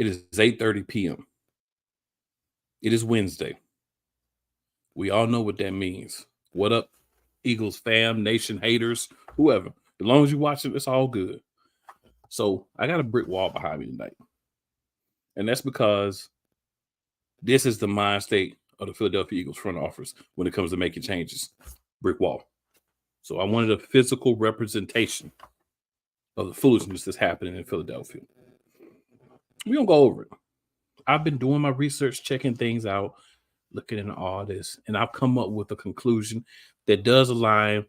It is 8:30 p.m. It is Wednesday. We all know what that means. What up, Eagles fam, nation haters, whoever. As long as you watch it, it's all good. So I got a brick wall behind me tonight. And that's because this is the mind state of the Philadelphia Eagles front office when it comes to making changes. Brick wall. So I wanted a physical representation of the foolishness that's happening in Philadelphia. We're going to go over it. I've been doing my research, checking things out, looking into all this, and I've come up with a conclusion that does align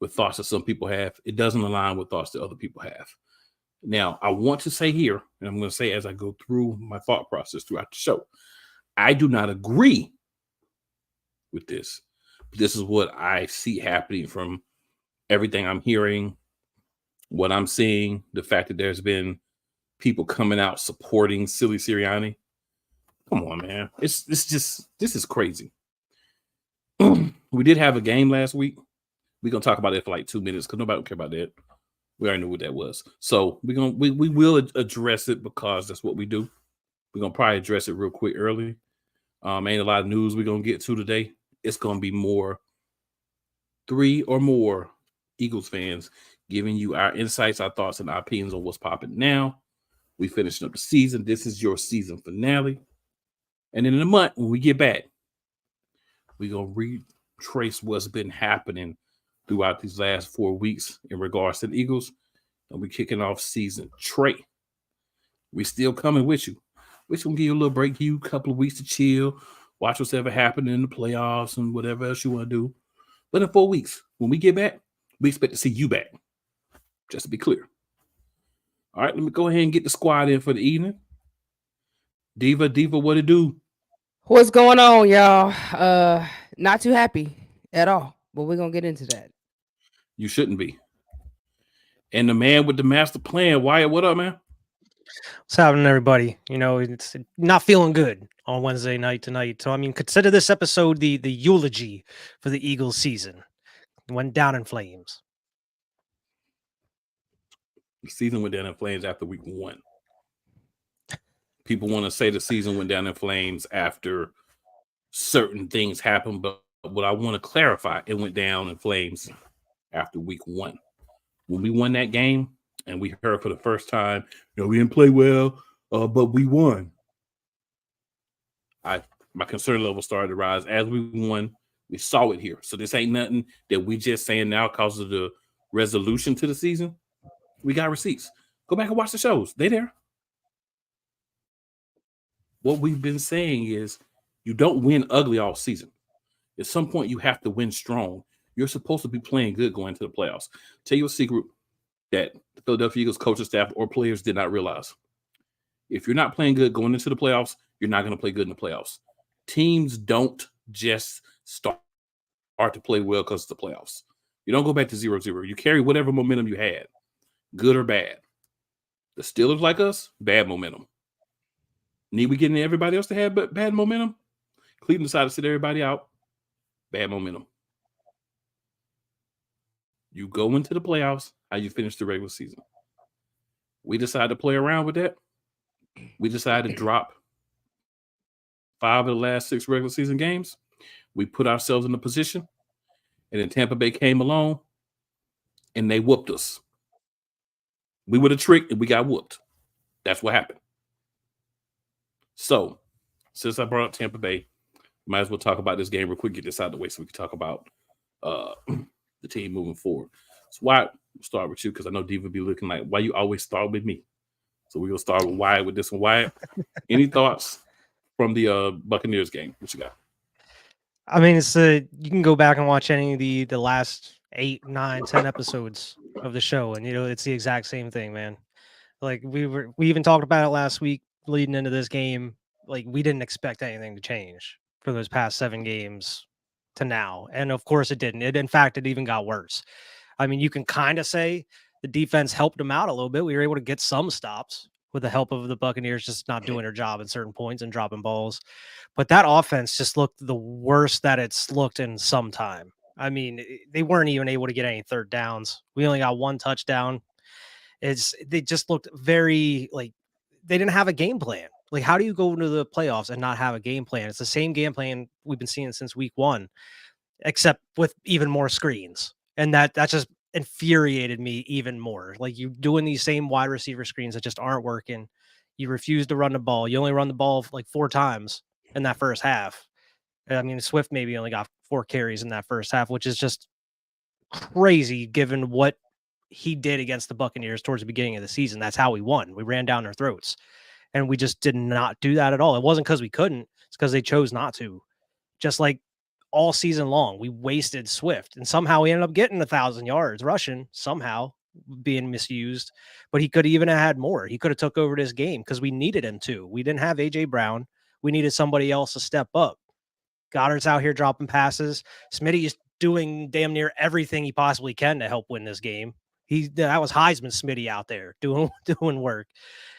with thoughts that some people have. It doesn't align with thoughts that other people have. Now, I want to say here, and I'm going to say as I go through my thought process throughout the show, I do not agree with this. This is what I see happening from everything I'm hearing, what I'm seeing, the fact that there's been people coming out supporting Silly Sirianni. Come on, man. This is crazy. We did have a game last week. We're going to talk about it for like 2 minutes because nobody will care about that. We already knew what that was. So we will address it because that's what we do. We're going to probably address it real quick early. Ain't a lot of news we're going to get to today. It's going to be more 3 or more Eagles fans giving you our insights, our thoughts, and our opinions on what's popping now. We finishing up the season. This is your season finale. And then in a month, when we get back, we're going to retrace what's been happening throughout these last 4 weeks in regards to the Eagles. And we're kicking off season Trey. We still coming with you. We're going to give you a little break, give you a couple of weeks to chill, watch what's ever happening in the playoffs and whatever else you want to do. But in 4 weeks, when we get back, we expect to see you back. Just to be clear. All right, let me go ahead and get the squad in for the evening. Diva, what it do? What's going on, y'all? Not too happy at all, but we're gonna get into that. You shouldn't be. And the man with the master plan, Wyatt, what up, man? What's happening, everybody? You know, it's not feeling good on Wednesday night tonight. So, I mean, consider this episode the eulogy for the Eagles season. It went down in flames. The season went down in flames after week 1. People want to say the season went down in flames after certain things happened, but what I want to clarify, it went down in flames after week 1. When we won that game, and we heard for the first time, we didn't play well, but we won. My concern level started to rise as we won. We saw it here. So this ain't nothing that we just saying now because of the resolution to the season. We got receipts. Go back and watch the shows. They there. What we've been saying is you don't win ugly all season. At some point, you have to win strong. You're supposed to be playing good going into the playoffs. Tell you a secret that the Philadelphia Eagles coaching staff or players did not realize. If you're not playing good going into the playoffs, you're not going to play good in the playoffs. Teams don't just start to play well because it's the playoffs. You don't go back to 0-0. You carry whatever momentum you had, good or bad. The Steelers like us, bad momentum. Need we getting everybody else to have bad momentum? Cleveland decided to sit everybody out. Bad momentum. You go into the playoffs, how you finish the regular season. We decided to play around with that. We decided to drop 5 of the last 6 regular season games. We put ourselves in a position, and then Tampa Bay came along, and they whooped us. We were the trick, and we got whooped. That's what happened. So, since I brought up Tampa Bay, might as well talk about this game real quick, get this out of the way so we can talk about the team moving forward. So, Wyatt, we'll start with you because I know Diva be looking like, why you always start with me? So, we're going to start with Wyatt with this one. Wyatt, any thoughts from the Buccaneers game? What you got? I mean, it's you can go back and watch any of the last 8, 9, 10 episodes of the show, and it's the exact same thing, man. Like we even talked about it last week leading into this game. Like we didn't expect anything to change for those past 7 games to now, and of course it didn't. In fact, it even got worse. I mean, you can kind of say the defense helped them out a little bit. We were able to get some stops with the help of the Buccaneers just not doing their job at certain points and dropping balls. But that offense just looked the worst that it's looked in some time. I mean, they weren't even able to get any third downs. We only got 1 touchdown. They just looked very like they didn't have a game plan. Like, how do you go into the playoffs and not have a game plan? It's the same game plan we've been seeing since week 1, except with even more screens. And that just infuriated me even more. Like, you doing these same wide receiver screens that just aren't working. You refuse to run the ball. You only run the ball like 4 times in that first half. I mean, Swift maybe only got 4 carries in that first half, which is just crazy given what he did against the Buccaneers towards the beginning of the season. That's how we won. We ran down their throats. And we just did not do that at all. It wasn't because we couldn't. It's because they chose not to. Just like all season long, we wasted Swift. And somehow he ended up getting 1,000 yards rushing, somehow being misused. But he could even have had more. He could have took over this game because we needed him to. We didn't have A.J. Brown. We needed somebody else to step up. Goddard's out here dropping passes. Smitty's doing damn near everything he possibly can to help win this game. That was Heisman Smitty out there doing work.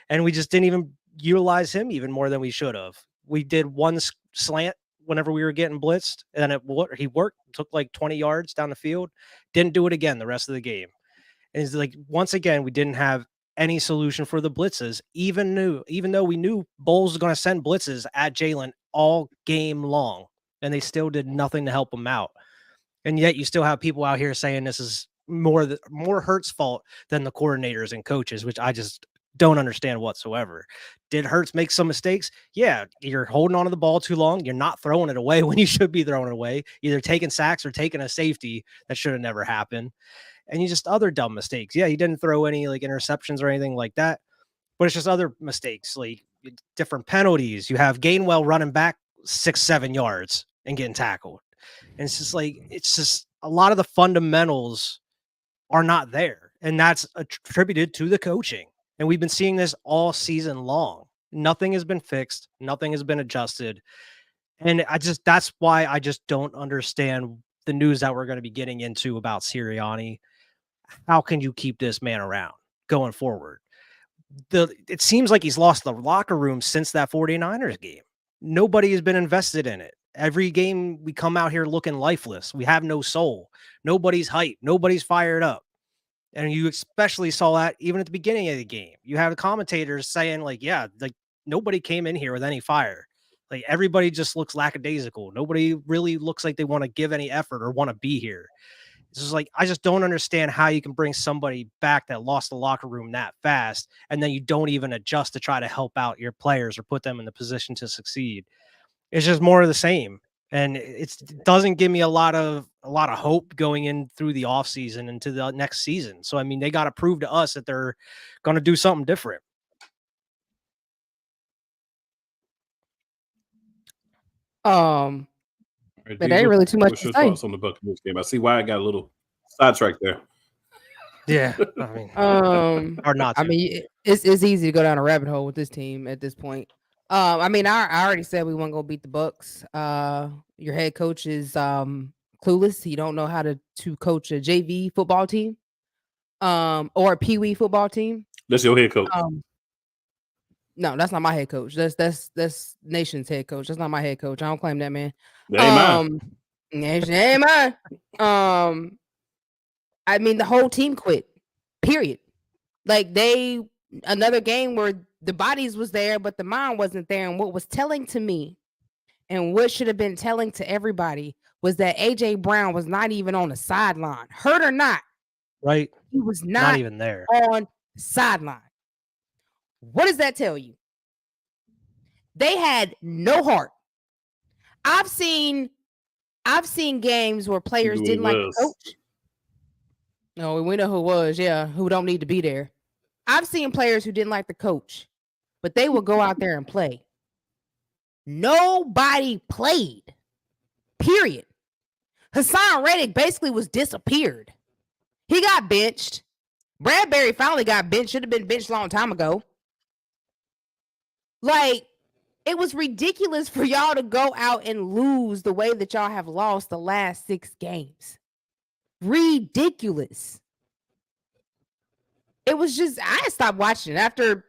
And we just didn't even utilize him even more than we should have. We did one slant whenever we were getting blitzed, and he worked, took like 20 yards down the field, didn't do it again the rest of the game. And it's like, once again, we didn't have any solution for the blitzes, even though we knew Bowles was going to send blitzes at Jalen all game long, and they still did nothing to help him out. And yet you still have people out here saying this is more Hurts' fault than the coordinators and coaches, which I just don't understand whatsoever. Did Hurts make some mistakes? Yeah, you're holding on to the ball too long. You're not throwing it away when you should be throwing it away, either taking sacks or taking a safety that should have never happened. And you just other dumb mistakes. Yeah, he didn't throw any like interceptions or anything like that, but it's just other mistakes, like different penalties. You have Gainwell running back 6-7 yards and getting tackled. And it's just a lot of the fundamentals are not there. And that's attributed to the coaching. And we've been seeing this all season long. Nothing has been fixed. Nothing has been adjusted. And that's why I just don't understand the news that we're going to be getting into about Sirianni. How can you keep this man around going forward? It seems like he's lost the locker room since that 49ers game. Nobody has been invested in it. Every game we come out here looking lifeless. We have no soul. Nobody's hyped. Nobody's fired up. And you especially saw that even at the beginning of the game. You have the commentators saying like, yeah, like nobody came in here with any fire. Like everybody just looks lackadaisical. Nobody really looks like they want to give any effort or want to be here. It's just like, I just don't understand how you can bring somebody back that lost the locker room that fast, and then you don't even adjust to try to help out your players or put them in the position to succeed. It's just more of the same. And it doesn't give me a lot of hope going in through the offseason into the next season. So, I mean, they got to prove to us that they're going to do something different. Right, but ain't really too much what's to your say. thoughts on the Buccaneers game? I see why I got a little sidetracked there. Yeah, I mean, hard not to. I mean, it's easy to go down a rabbit hole with this team at this point. I mean, I already said we weren't gonna beat the Bucks. Your head coach is clueless. He don't know how to coach a JV football team, or a Pee Wee football team. That's your head coach. No, that's not my head coach. That's Nation's head coach. That's not my head coach. I don't claim that man. That ain't mine. Nation ain't mine. I mean, the whole team quit. Period. Like another game where the bodies was there, but the mind wasn't there. And what was telling to me, and what should have been telling to everybody, was that AJ Brown was not even on the sideline, hurt or not. Right. He was not even there on the sideline. What does that tell you? They had no heart. I've seen games where players didn't like the coach. No, we know who it was. Yeah, who don't need to be there. I've seen players who didn't like the coach, but they would go out there and play. Nobody played. Period. Hassan Reddick basically was disappeared. He got benched. Bradbury finally got benched. Should have been benched a long time ago. Like, it was ridiculous for y'all to go out and lose the way that y'all have lost the last 6 games. Ridiculous. It was just, I stopped watching after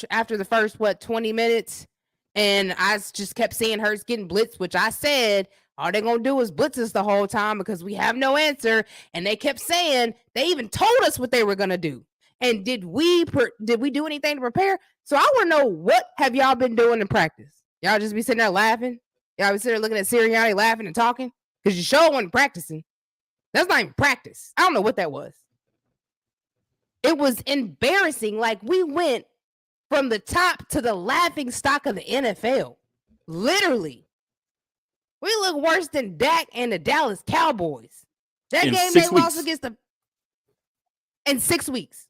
the first 20 minutes, and I just kept seeing Hurts getting blitzed, which I said all they're gonna do is blitz us the whole time because we have no answer. And they kept saying, they even told us what they were gonna do. And did we do anything to prepare? So I want to know, what have y'all been doing in practice? Y'all just be sitting there laughing? Y'all be sitting there looking at Sirianni laughing and talking? Because you sure wasn't practicing. That's not even practice. I don't know what that was. It was embarrassing. Like, we went from the top to the laughing stock of the NFL. Literally. We look worse than Dak and the Dallas Cowboys. That In game 6 they lost weeks. against the... In 6 weeks.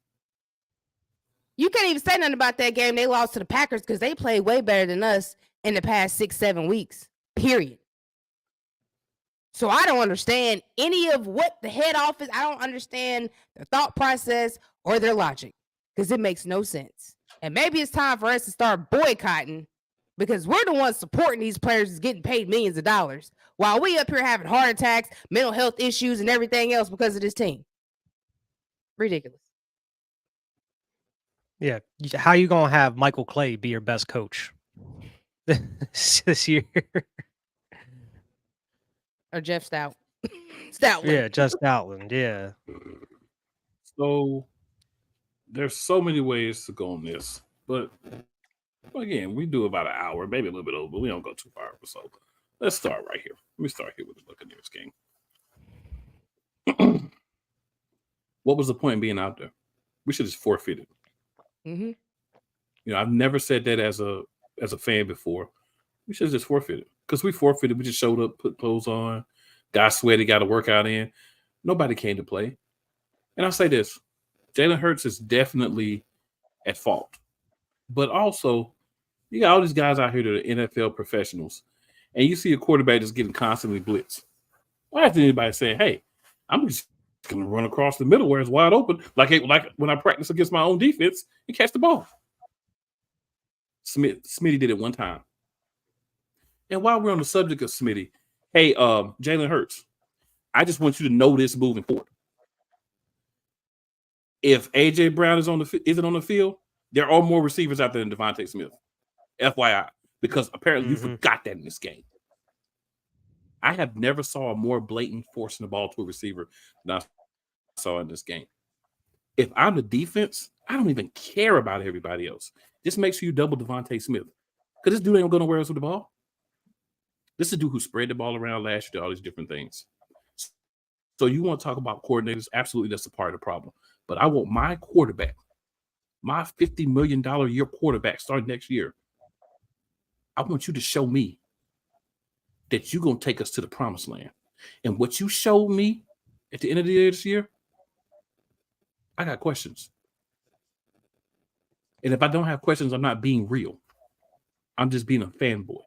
You can't even say nothing about that game they lost to the Packers because they played way better than us in the past 6-7 weeks. Period. So I don't understand any of what the head office... I don't understand their thought process or their logic because it makes no sense. And maybe it's time for us to start boycotting because we're the ones supporting these players is getting paid millions of dollars while we up here having heart attacks, mental health issues, and everything else because of this team. Ridiculous. Yeah. How you gonna have Michael Clay be your best coach this year? Or Jeff Stout. Stoutland. Yeah, just Outland. Yeah. So there's so many ways to go on this, but again, we do about an hour, maybe a little bit over, but we don't go too far. So let's start right here. Let me start here with the Buccaneers game. What was the point in being out there? We should have just forfeited. Mm-hmm. You know, I've never said that as a fan before. We should have just forfeited because we forfeited. We just showed up, put clothes on, got sweaty, got a workout in. Nobody came to play. And I'll say this: Jalen Hurts is definitely at fault, but also you got all these guys out here that are NFL professionals, and you see a quarterback that's getting constantly blitzed. Why isn't anybody saying, "Hey, I'm just going to run across the middle where it's wide open, like when I practice against my own defense and catch the ball"? Smitty did it one time. And while we're on the subject of Smitty, hey, Jalen Hurts, I just want you to know this moving forward. If AJ Brown isn't on the field, there are more receivers out there than Devontae Smith. FYI, because apparently you forgot that in this game. I have never saw a more blatant forcing the ball to a receiver than I saw in this game. If I'm the defense, I don't even care about everybody else. Just make sure you double Devontae Smith. Because this dude ain't going nowhere else with the ball. This is a dude who spread the ball around last year, did all these different things. So you want to talk about coordinators? Absolutely, that's a part of the problem. But I want my quarterback, my $50 million a year quarterback starting next year, I want you to show me that you're going to take us to the promised land. And what you showed me at the end of the year this year, I got questions. And if I don't have questions, I'm not being real. I'm just being a fanboy.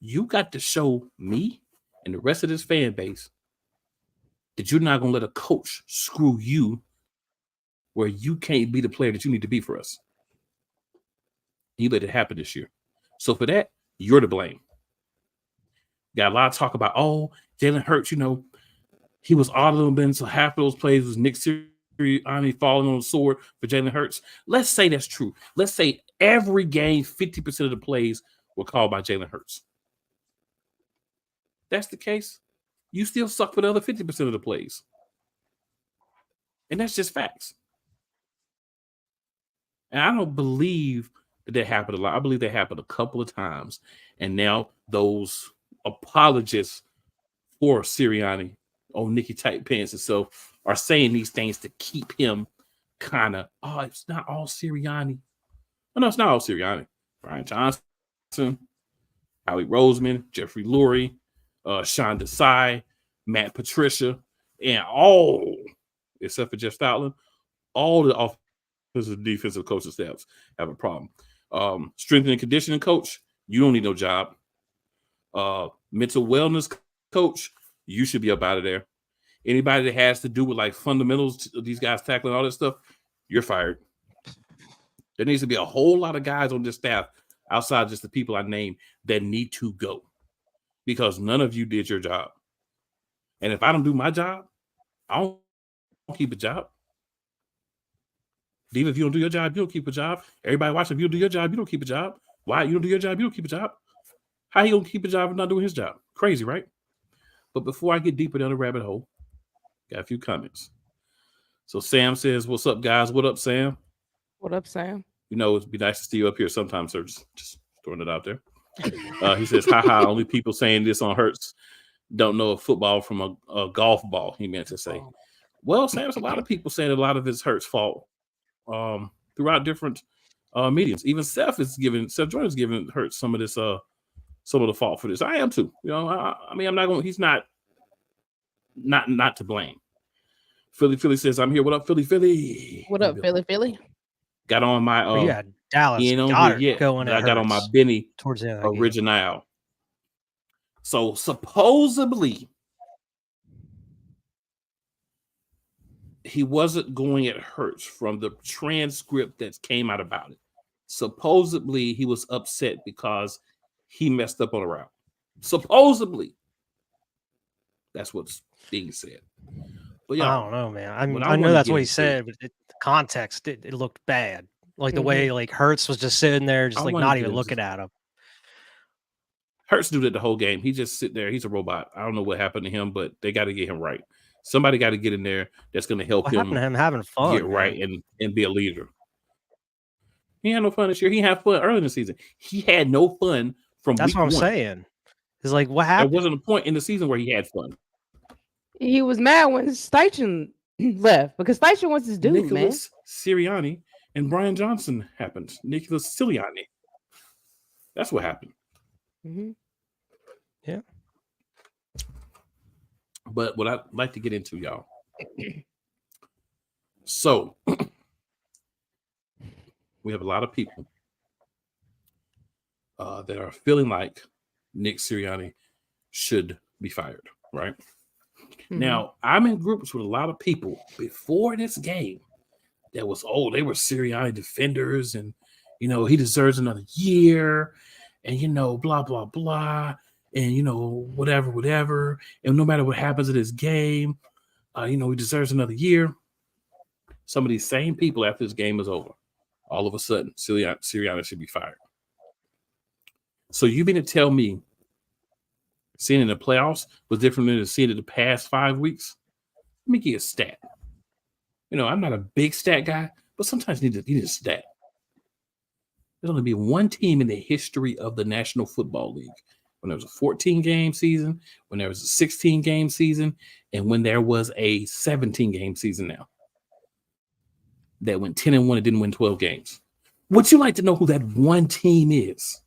You got to show me and the rest of this fan base that you're not going to let a coach screw you where you can't be the player that you need to be for us. You let it happen this year. So for that, you're to blame. Got a lot of talk about, Jalen Hurts, he was audible, so half of those plays was Nick Sirianni falling on the sword for Jalen Hurts. Let's say that's true. Let's say every game, 50% of the plays were called by Jalen Hurts. That's the case. You still suck for the other 50% of the plays. And that's just facts. And I don't believe that happened a lot. I believe that happened a couple of times. And now those apologists for Sirianni on Nicky Tight Pants and so are saying these things to keep him kind of, it's not all Sirianni. Oh, no, it's not all Sirianni. Brian Johnson, Howie Roseman, Jeffrey Lurie, Sean Desai, Matt Patricia, and all, except for Jeff Stoutland, all the offensive and defensive coaching staffs have a problem. Strength and conditioning coach, you don't need no job. Mental wellness coach, you should be up out of there. Anybody that has to do with like fundamentals, these guys tackling all this stuff, you're fired. There needs to be a whole lot of guys on this staff outside just the people I named that need to go because none of you did your job. And if I don't do my job, I don't keep a job. Even if you don't do your job, you don't keep a job. Everybody watching, if you don't do your job, you don't keep a job. Why? You don't do your job, you don't keep a job. How you going to keep a job and not doing his job? Crazy, right? But before I get deeper down the rabbit hole, got a few comments. So Sam says, what's up, guys? What up, Sam? What up, Sam? It'd be nice to see you up here sometime, sir. Just throwing it out there. He says, haha, only people saying this on Hurts don't know a football from a golf ball, he meant to say. Well, Sam, there's a lot of people saying a lot of it's Hurts' fault throughout different mediums. Even Seth Jordan is giving Hurts some of this some of the fault for this. I am too. I mean, I'm not going. He's not to blame. Philly says, I'm here. What up, Philly? What up, Philly? Got on my yeah, Dallas he ain't on here yet, going. I got on my Benny towards the end of original. So supposedly he wasn't going at Hurts from the transcript that came out about it. Supposedly he was upset because he messed up on a route. Supposedly. That's what's being said. But I don't know, man. I know that's what he said, but the context, it looked bad. Like the way like Hurts was just sitting there, just like not even looking at him. Hurts do that the whole game. He just sit there. He's a robot. I don't know what happened to him, but they got to get him right. Somebody got to get in there that's going to help him having fun, get right and be a leader. He had no fun this year. He had fun early in the season. He had no fun from That's week what I'm one. saying. It's like, what happened? There wasn't a point in the season where he had fun. He was mad when Steichen left because Steichen was his dude, Nicholas Sirianni and Brian Johnson happened. Nicholas Sirianni. That's what happened. Mm-hmm. Yeah. But what I'd like to get into, y'all. So we have a lot of people that are feeling like Nick Sirianni should be fired, right? Mm-hmm. Now, I'm in groups with a lot of people before this game that was, they were Sirianni defenders and, he deserves another year and, blah, blah, blah. And, whatever. And no matter what happens in this game, he deserves another year. Some of these same people after this game is over, all of a sudden, Sirianni should be fired. So you mean to tell me seeing in the playoffs was different than seeing it the past 5 weeks? Let me give you a stat. I'm not a big stat guy, but sometimes you need a stat. There's only been one team in the history of the National Football League when there was a 14-game season, when there was a 16-game season, and when there was a 17-game season now that went 10-1 and didn't win 12 games. Would you like to know who that one team is?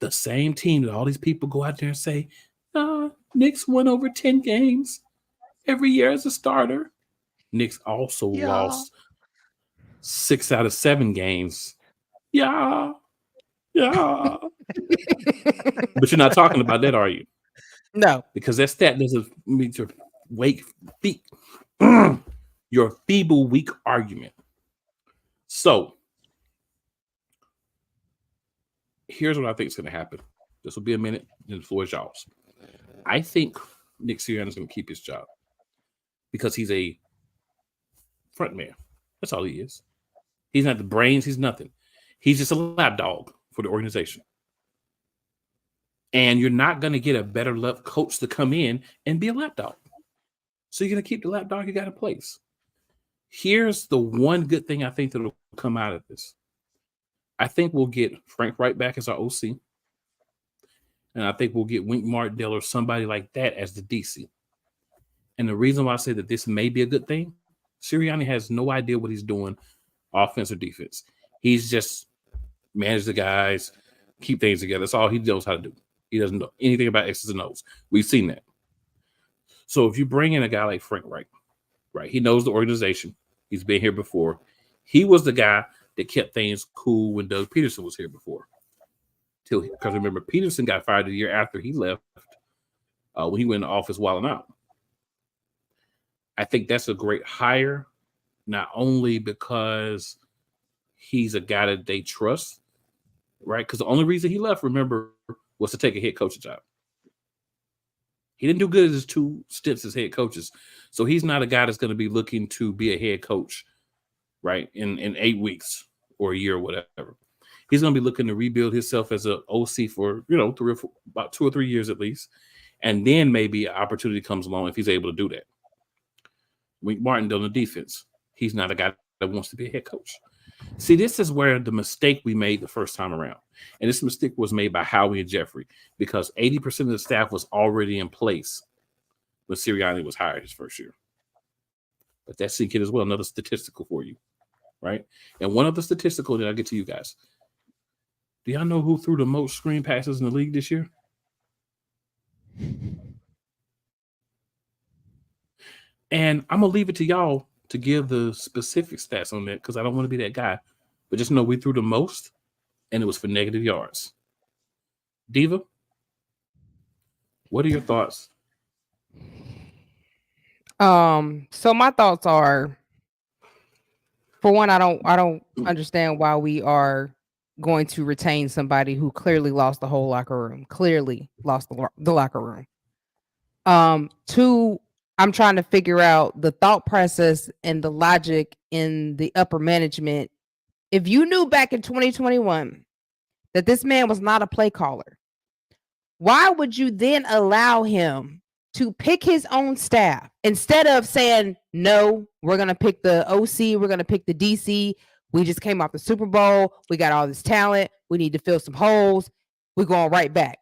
The same team that all these people go out there and say, Knicks won over 10 games every year as a starter. Knicks also lost 6 out of 7 games. Yeah. But you're not talking about that, are you? No. Because that stat doesn't meet your feeble, weak argument. So here's what I think is going to happen. This will be a minute, then the floor is y'all's. I think Nick Sirianni is going to keep his job because he's a front man. That's all he is. He's not the brains. He's nothing. He's just a lapdog for the organization. And you're not going to get a better left coach to come in and be a lapdog. So you're going to keep the lapdog you got in place. Here's the one good thing I think that will come out of this. I think we'll get Frank Wright back as our OC. And I think we'll get Wink Martindale or somebody like that as the DC. And the reason why I say that this may be a good thing, Sirianni has no idea what he's doing, offense or defense. He's just manage the guys, keep things together. That's all he knows how to do. He doesn't know anything about X's and O's. We've seen that. So if you bring in a guy like Frank Wright, right, he knows the organization. He's been here before. He was the guy that kept things cool when Doug Peterson was here before. Because remember, Peterson got fired the year after he left when he went into office wilding out. I think that's a great hire, not only because he's a guy that they trust, right? Because the only reason he left, remember, was to take a head coaching job. He didn't do good at his 2 stints as head coaches. So he's not a guy that's going to be looking to be a head coach, right, in 8 weeks or a year or whatever. He's going to be looking to rebuild himself as an OC for, about 2 or 3 years at least. And then maybe an opportunity comes along if he's able to do that. Wink Martindale on the defense. He's not a guy that wants to be a head coach. See, this is where the mistake we made the first time around. And this mistake was made by Howie and Jeffrey because 80% of the staff was already in place when Sirianni was hired his first year. But that's sinking as well. Another statistical for you, right? And one other statistical that I'll get to you guys. Do y'all know who threw the most screen passes in the league this year? And I'm going to leave it to y'all to give the specific stats on that because I don't want to be that guy. But just know we threw the most, and it was for negative yards. Diva, what are your thoughts? So my thoughts are, for one, I don't understand why we are going to retain somebody who clearly lost the whole locker room. Clearly lost the locker room. Two, I'm trying to figure out the thought process and the logic in the upper management. If you knew back in 2021 that this man was not a play caller, why would you then allow him to pick his own staff instead of saying, no, we're going to pick the OC, we're going to pick the DC. We just came off the Super Bowl. We got all this talent. We need to fill some holes. We're going right back.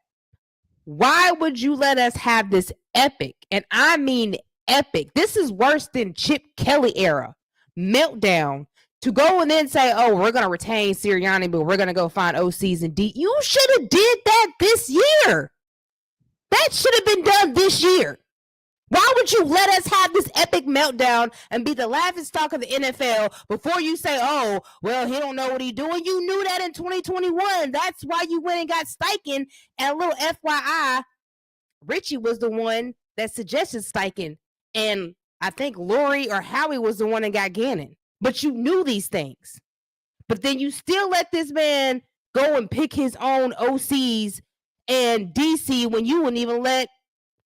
Why would you let us have this epic, and I mean epic, this is worse than Chip Kelly era meltdown, to go and then say, oh, we're going to retain Sirianni, but we're going to go find OCs and D. You should have did that this year. That should have been done this year. Why would you let us have this epic meltdown and be the laughingstock of the NFL before you say, oh, well, he don't know what he's doing? You knew that in 2021. That's why you went and got Steichen. And a little FYI, Richie was the one that suggested Steichen. And I think Lori or Howie was the one that got Gannon. But you knew these things. But then you still let this man go and pick his own OCs and DC when you wouldn't even let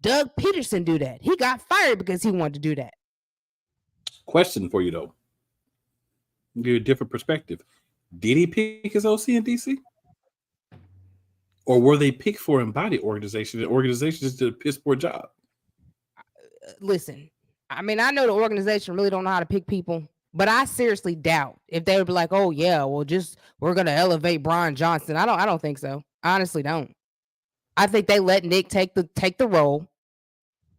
Doug Peterson do that. He got fired because he wanted to do that. Question for you, though. Give you a different perspective. Did he pick his OC in DC? Or were they picked for him by the organization? The organization just did a piss poor job. Listen, I mean, I know the organization really don't know how to pick people, but I seriously doubt if they would be like, oh, yeah, well, we're going to elevate Brian Johnson. I don't think so. I honestly don't. I think they let Nick take the role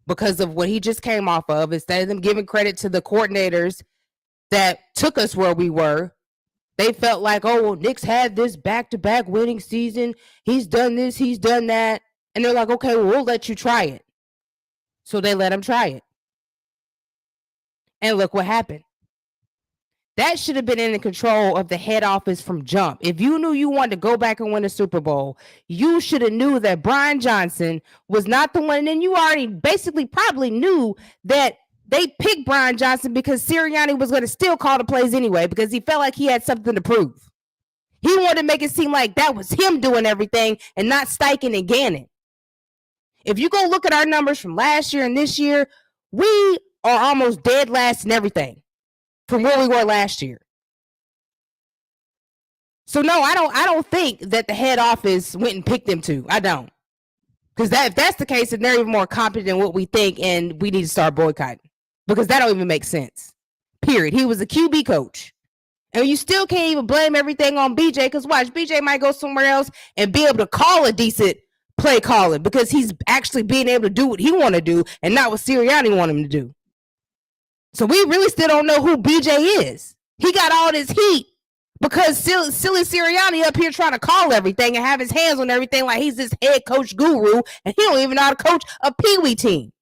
because of what he just came off of, instead of them giving credit to the coordinators that took us where we were. They felt like, oh, well, Nick's had this back-to-back winning season. He's done this, he's done that. And they're like, okay, well, we'll let you try it. So they let him try it. And look what happened. That should have been in the control of the head office from jump. If you knew you wanted to go back and win a Super Bowl, you should have knew that Brian Johnson was not the one. And then you already basically probably knew that they picked Brian Johnson because Sirianni was going to still call the plays anyway because he felt like he had something to prove. He wanted to make it seem like that was him doing everything and not Steichen and Gannon. If you go look at our numbers from last year and this year, we are almost dead last in everything from where we were last year. So no, I don't think that the head office went and picked them two. I don't. Because if that's the case, then they're even more competent than what we think, and we need to start boycotting. Because that don't even make sense. Period. He was a QB coach. And you still can't even blame everything on BJ, because watch, BJ might go somewhere else and be able to call a decent play calling because he's actually being able to do what he want to do and not what Sirianni want him to do. So we really still don't know who BJ is. He got all this heat because silly Sirianni up here trying to call everything and have his hands on everything like he's this head coach guru, and he don't even know how to coach a peewee team.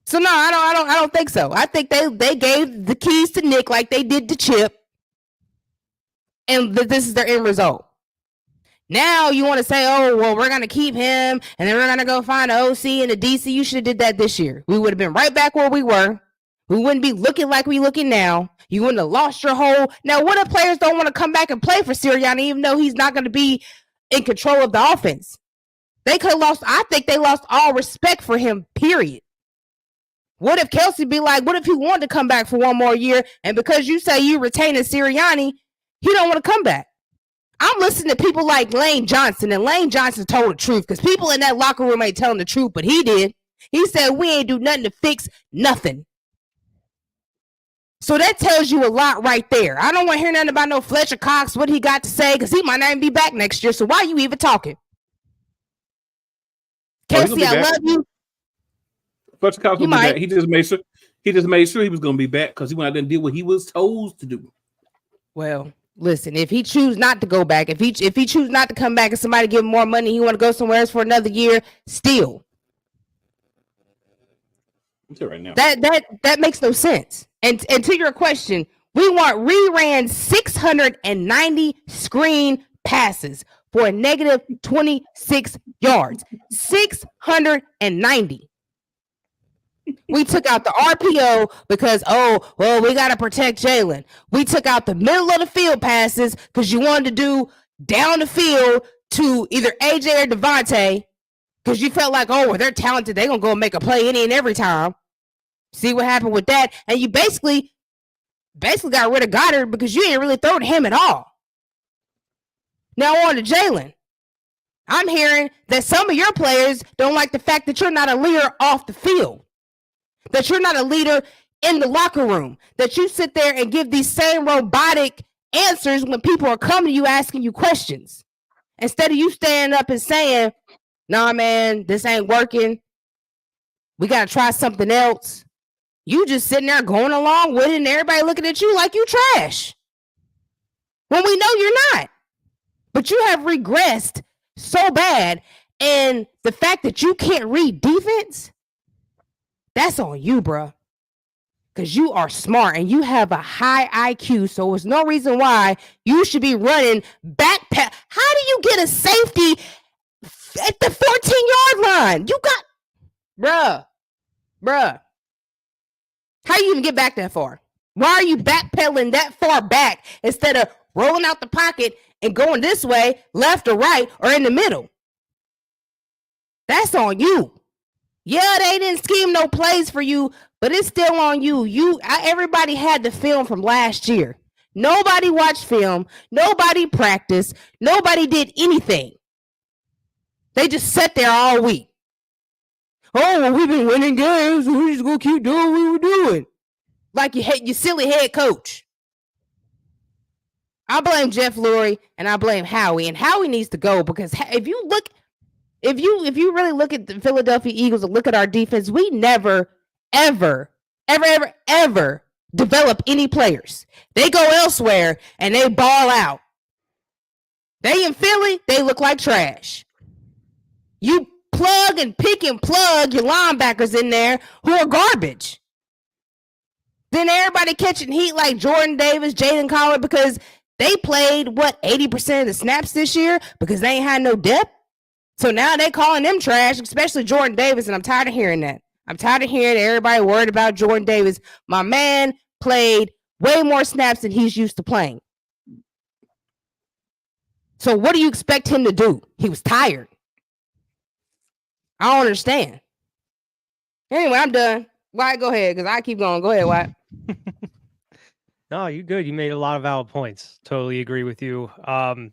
So no, I don't think so. I think they gave the keys to Nick like they did to Chip, and this is their end result. Now you want to say, oh, well, we're going to keep him, and then we're going to go find an OC and a DC. You should have did that this year. We would have been right back where we were. We wouldn't be looking like we looking now. You wouldn't have lost your whole. Now, what if players don't want to come back and play for Sirianni, even though he's not going to be in control of the offense? They could have lost. I think they lost all respect for him, period. What if Kelce be like, what if he wanted to come back for one more year, and because you say you retaining Sirianni, he don't want to come back? I'm listening to people like Lane Johnson, and Lane Johnson told the truth because people in that locker room ain't telling the truth, but he did. He said, we ain't do nothing to fix nothing. So that tells you a lot right there. I don't want to hear nothing about no Fletcher Cox, what he got to say, because he might not even be back next year. So why are you even talking? Kelce, I love you. Fletcher Cox will be back. He just made sure he was going to be back because he went out there and did what he was told to do. Well, listen, if he choose not to go back, if he choose not to come back and somebody give him more money, he want to go somewhere else for another year, still. Right now. That makes no sense. And to your question, we ran 690 screen passes for a negative 26 yards. 690. We took out the RPO because, we got to protect Jalen. We took out the middle of the field passes because you wanted to do down the field to either AJ or Devontae because you felt like, they're talented. They're going to go and make a play any and every time. See what happened with that. And you basically got rid of Goddard because you ain't really throw to him at all. Now on to Jalen. I'm hearing that some of your players don't like the fact that you're not a leader off the field. That you're not a leader in the locker room. That you sit there and give these same robotic answers when people are coming to you asking you questions. Instead of you standing up and saying, nah, man, this ain't working. We got to try something else. You just sitting there going along with it and everybody looking at you like you trash. When we know you're not. But you have regressed so bad. And the fact that you can't read defense, that's on you, bro. Because you are smart and you have a high IQ. So there's no reason why you should be running backpack. How do you get a safety at the 14-yard line? You got, bruh. How you even get back that far? Why are you backpedaling that far back instead of rolling out the pocket and going this way, left or right, or in the middle? That's on you. Yeah, they didn't scheme no plays for you, but it's still on you. Everybody had the film from last year. Nobody watched film. Nobody practiced. Nobody did anything. They just sat there all week. We've been winning games. So we're just going to keep doing what we're doing. Like you silly head coach. I blame Jeff Lurie and I blame Howie. And Howie needs to go because if you really look at the Philadelphia Eagles and look at our defense, we never, ever develop any players. They go elsewhere and they ball out. They in Philly, they look like trash. You plug and pick and plug your linebackers in there who are garbage. Then everybody catching heat like Jordan Davis, Jaden Collar, because they played, 80% of the snaps this year because they ain't had no depth. So now they calling them trash, especially Jordan Davis, and I'm tired of hearing that. I'm tired of hearing everybody worried about Jordan Davis. My man played way more snaps than he's used to playing. So what do you expect him to do? He was tired. I don't understand. Anyway, I'm done. Wyatt, go ahead, because I keep going. Go ahead, Wyatt. No, you good. You made a lot of valid points. Totally agree with you. The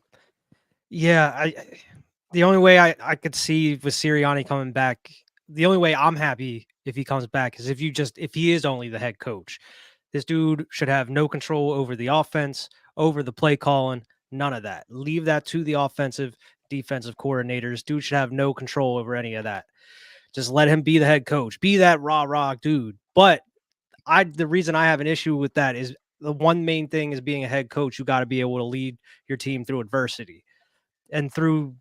only way I could see with Sirianni coming back, the only way I'm happy if he comes back is if he is only the head coach. This dude should have no control over the offense, over the play calling, none of that. Leave that to the offensive, defensive coordinators. Dude should have no control over any of that. Just let him be the head coach. Be that rah dude. But the reason I have an issue with that is the one main thing is being a head coach. You got to be able to lead your team through adversity. And through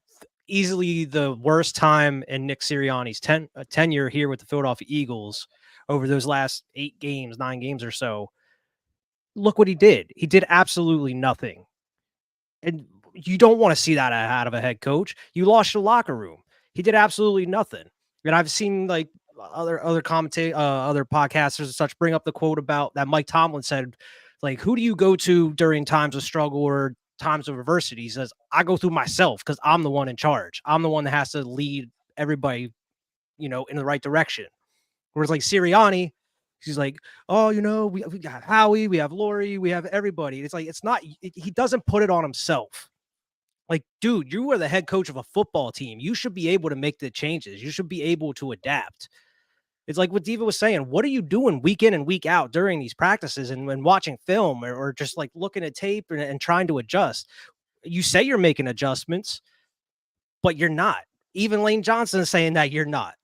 easily the worst time in Nick Sirianni's tenure here with the Philadelphia Eagles over those last 9 games or so, look what he did. He did absolutely nothing. And you don't want to see that out of a head coach. You lost your locker room. He did absolutely nothing. And I've seen like other podcasters and such bring up the quote about that Mike Tomlin said, like, who do you go to during times of struggle or times of adversity? He says, I go through myself because I'm the one in charge. I'm the one that has to lead everybody, in the right direction. Whereas like Sirianni, he's like, we got Howie, we have Lurie, we have everybody. It's like, he doesn't put it on himself. Like, dude, you are the head coach of a football team. You should be able to make the changes. You should be able to adapt. It's like what Diva was saying. What are you doing week in and week out during these practices and when watching film or just like looking at tape and trying to adjust? You say you're making adjustments, but you're not. Even Lane Johnson is saying that you're not.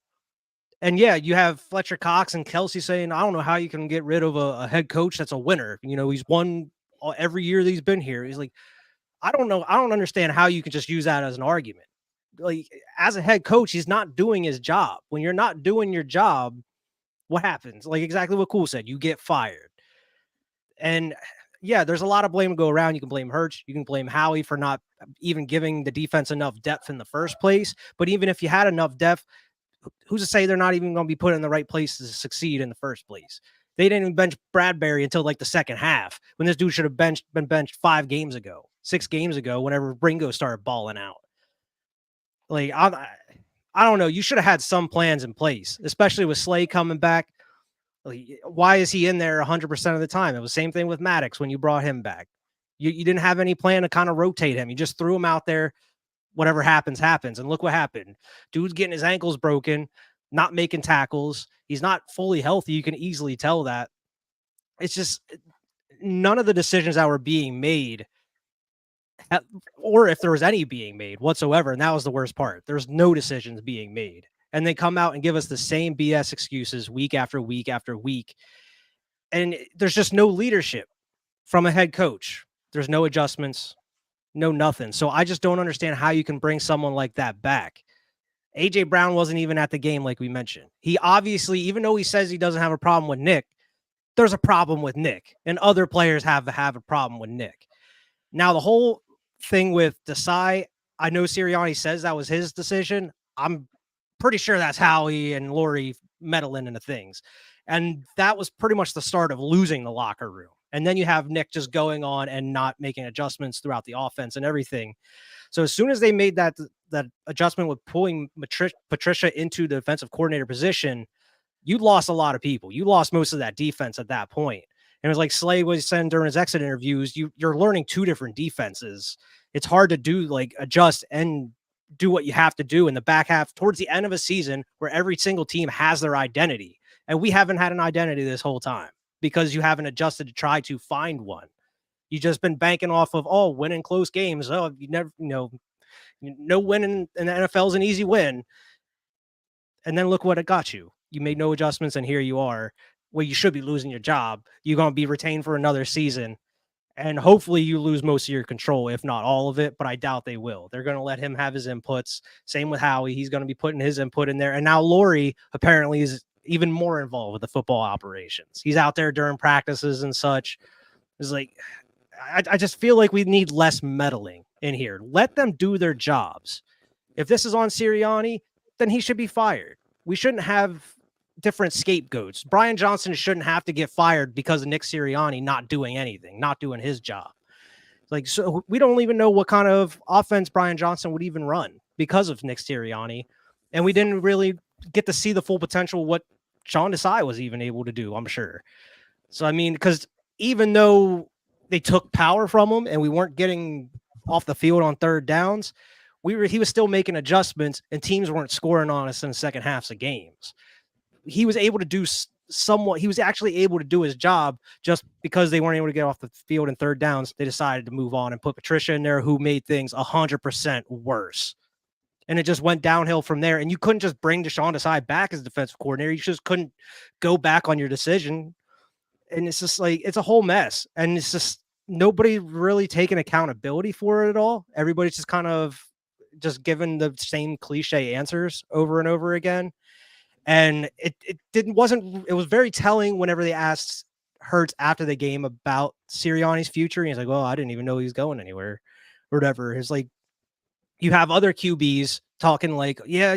And yeah, you have Fletcher Cox and Kelce saying, I don't know how you can get rid of a head coach that's a winner. He's won every year that he's been here. He's like, I don't know. I don't understand how you can just use that as an argument. Like, as a head coach, he's not doing his job. When you're not doing your job, what happens? Like exactly what Cool said, you get fired. And yeah, there's a lot of blame to go around. You can blame Hurts. You can blame Howie for not even giving the defense enough depth in the first place. But even if you had enough depth, who's to say they're not even going to be put in the right place to succeed in the first place? They didn't even bench Bradbury until like the second half when this dude should have been benched 6 games ago, whenever Ringo started balling out. Like, I don't know. You should have had some plans in place, especially with Slay coming back. Like, why is he in there 100% of the time? It was the same thing with Maddox when you brought him back. You didn't have any plan to kind of rotate him. You just threw him out there. Whatever happens, happens. And look what happened. Dude's getting his ankles broken, not making tackles. He's not fully healthy. You can easily tell that. It's just none of the decisions that were being made, or if there was any being made whatsoever. And that was the worst part. There's no decisions being made. And they come out and give us the same BS excuses week after week after week. And there's just no leadership from a head coach. There's no adjustments. No, nothing. So I just don't understand how you can bring someone like that back. AJ Brown wasn't even at the game, like we mentioned. He obviously, even though he says he doesn't have a problem with Nick, there's a problem with Nick, and other players have a problem with Nick. Now, the whole thing with Desai, I know Sirianni says that was his decision. I'm pretty sure that's Howie and Laurie meddling into things. And that was pretty much the start of losing the locker room. And then you have Nick just going on and not making adjustments throughout the offense and everything. So as soon as they made that adjustment with pulling Patricia into the defensive coordinator position, you lost a lot of people. You lost most of that defense at that point. And it was like Slay was saying during his exit interviews, you're learning 2 different defenses. It's hard to do like adjust and do what you have to do in the back half towards the end of a season where every single team has their identity. And we haven't had an identity this whole time because you haven't adjusted to try to find one. You've just been banking off of, winning close games. Oh, you never, no win in the NFL is an easy win. And then look what it got you. You made no adjustments, and here you are. Well, you should be losing your job. You're going to be retained for another season. And hopefully you lose most of your control, if not all of it, but I doubt they will. They're going to let him have his inputs. Same with Howie. He's going to be putting his input in there. And now Laurie apparently is even more involved with the football operations. He's out there during practices and such. It's like, I just feel like we need less meddling in here. Let them do their jobs. If this is on Sirianni, then he should be fired. We shouldn't have different scapegoats. Brian Johnson shouldn't have to get fired because of Nick Sirianni not doing anything, not doing his job. Like, so we don't even know what kind of offense Brian Johnson would even run because of Nick Sirianni. And we didn't really get to see the full potential of what Sean Desai was even able to do, I'm sure. So, I mean, because even though they took power from him and we weren't getting off the field on third downs, he was still making adjustments and teams weren't scoring on us in the second halves of games. He was able to do somewhat. He was actually able to do his job just because they weren't able to get off the field in third downs. They decided to move on and put Patricia in there, who made things 100% worse. And it just went downhill from there. And you couldn't just bring Deshaun Desai back as defensive coordinator. You just couldn't go back on your decision. And it's just like, it's a whole mess. And it's just nobody really taking accountability for it at all. Everybody's just kind of just given the same cliche answers over and over again. And it was very telling whenever they asked Hurts after the game about Sirianni's future. And he's like, well, I didn't even know he was going anywhere or whatever. It's like, you have other QBs talking like, yeah,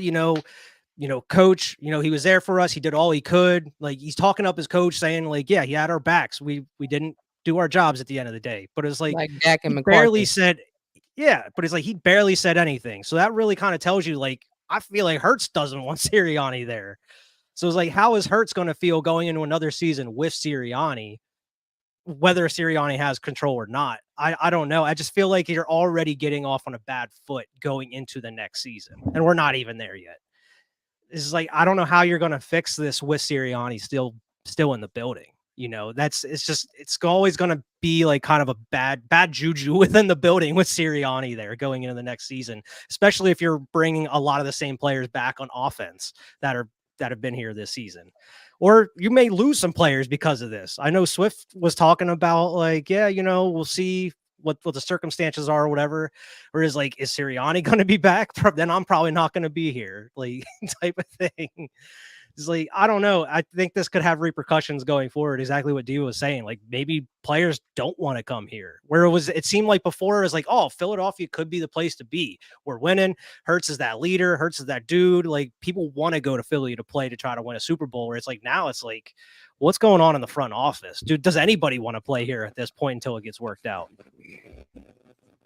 coach, he was there for us. He did all he could. Like, he's talking up his coach saying like, yeah, he had our backs. We didn't do our jobs at the end of the day, but it's like Dak and he McCarthy. barely said, yeah, but it's like, he barely said anything. So that really kind of tells you, like, I feel like Hurts doesn't want Sirianni there. So it's like, how is Hurts going to feel going into another season with Sirianni, whether Sirianni has control or not? I don't know. I just feel like you're already getting off on a bad foot going into the next season, and we're not even there yet. is like, I don't know how you're going to fix this with Sirianni still in the building. You know, it's always going to be like kind of a bad juju within the building with Sirianni there going into the next season, especially if you're bringing a lot of the same players back on offense that have been here this season. Or you may lose some players because of this. I know Swift was talking about like, yeah, you know, we'll see what the circumstances are or whatever. Or is like, is Sirianni going to be back? Then I'm probably not going to be here, like type of thing. It's like, I don't know. I think this could have repercussions going forward. Exactly what Dee was saying. Like maybe players don't want to come here. Where it seemed like before it was like, oh, Philadelphia could be the place to be. We're winning. Hurts is that leader. Hurts is that dude. Like people want to go to Philly to play to try to win a Super Bowl. Where it's like now it's like, what's going on in the front office, dude? Does anybody want to play here at this point until it gets worked out?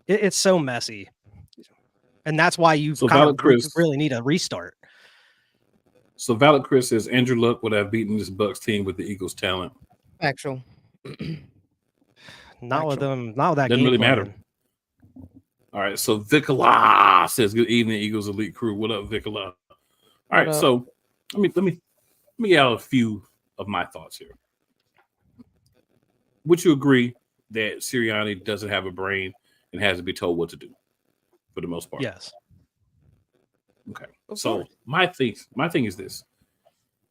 It's so messy, and that's why you kind of really need a restart. So Valid Chris says Andrew Luck would have beaten this Bucks team with the Eagles' talent. Actual. Not with them. Not with that. Doesn't really matter. All right. So Vicola says, "Good evening, Eagles elite crew. What up, Vicola?" All right. So let me get out a few of my thoughts here. Would you agree that Sirianni doesn't have a brain and has to be told what to do for the most part? Yes. Okay. So my thing is this.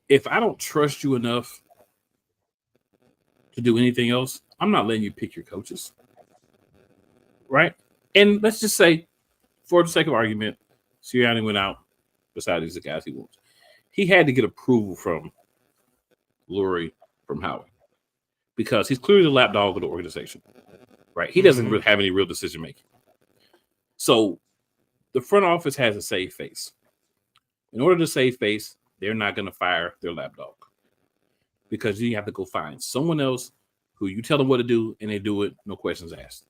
If I don't trust you enough to do anything else, I'm not letting you pick your coaches. Right? And let's just say, for the sake of argument, Sirianni went out beside these guys he wants. He had to get approval from Lurie, from Howie, because he's clearly the lapdog of the organization. Right? He doesn't really have any real decision making. So the front office has a save face. In order to save face, they're not going to fire their lapdog, because you have to go find someone else who you tell them what to do and they do it, no questions asked.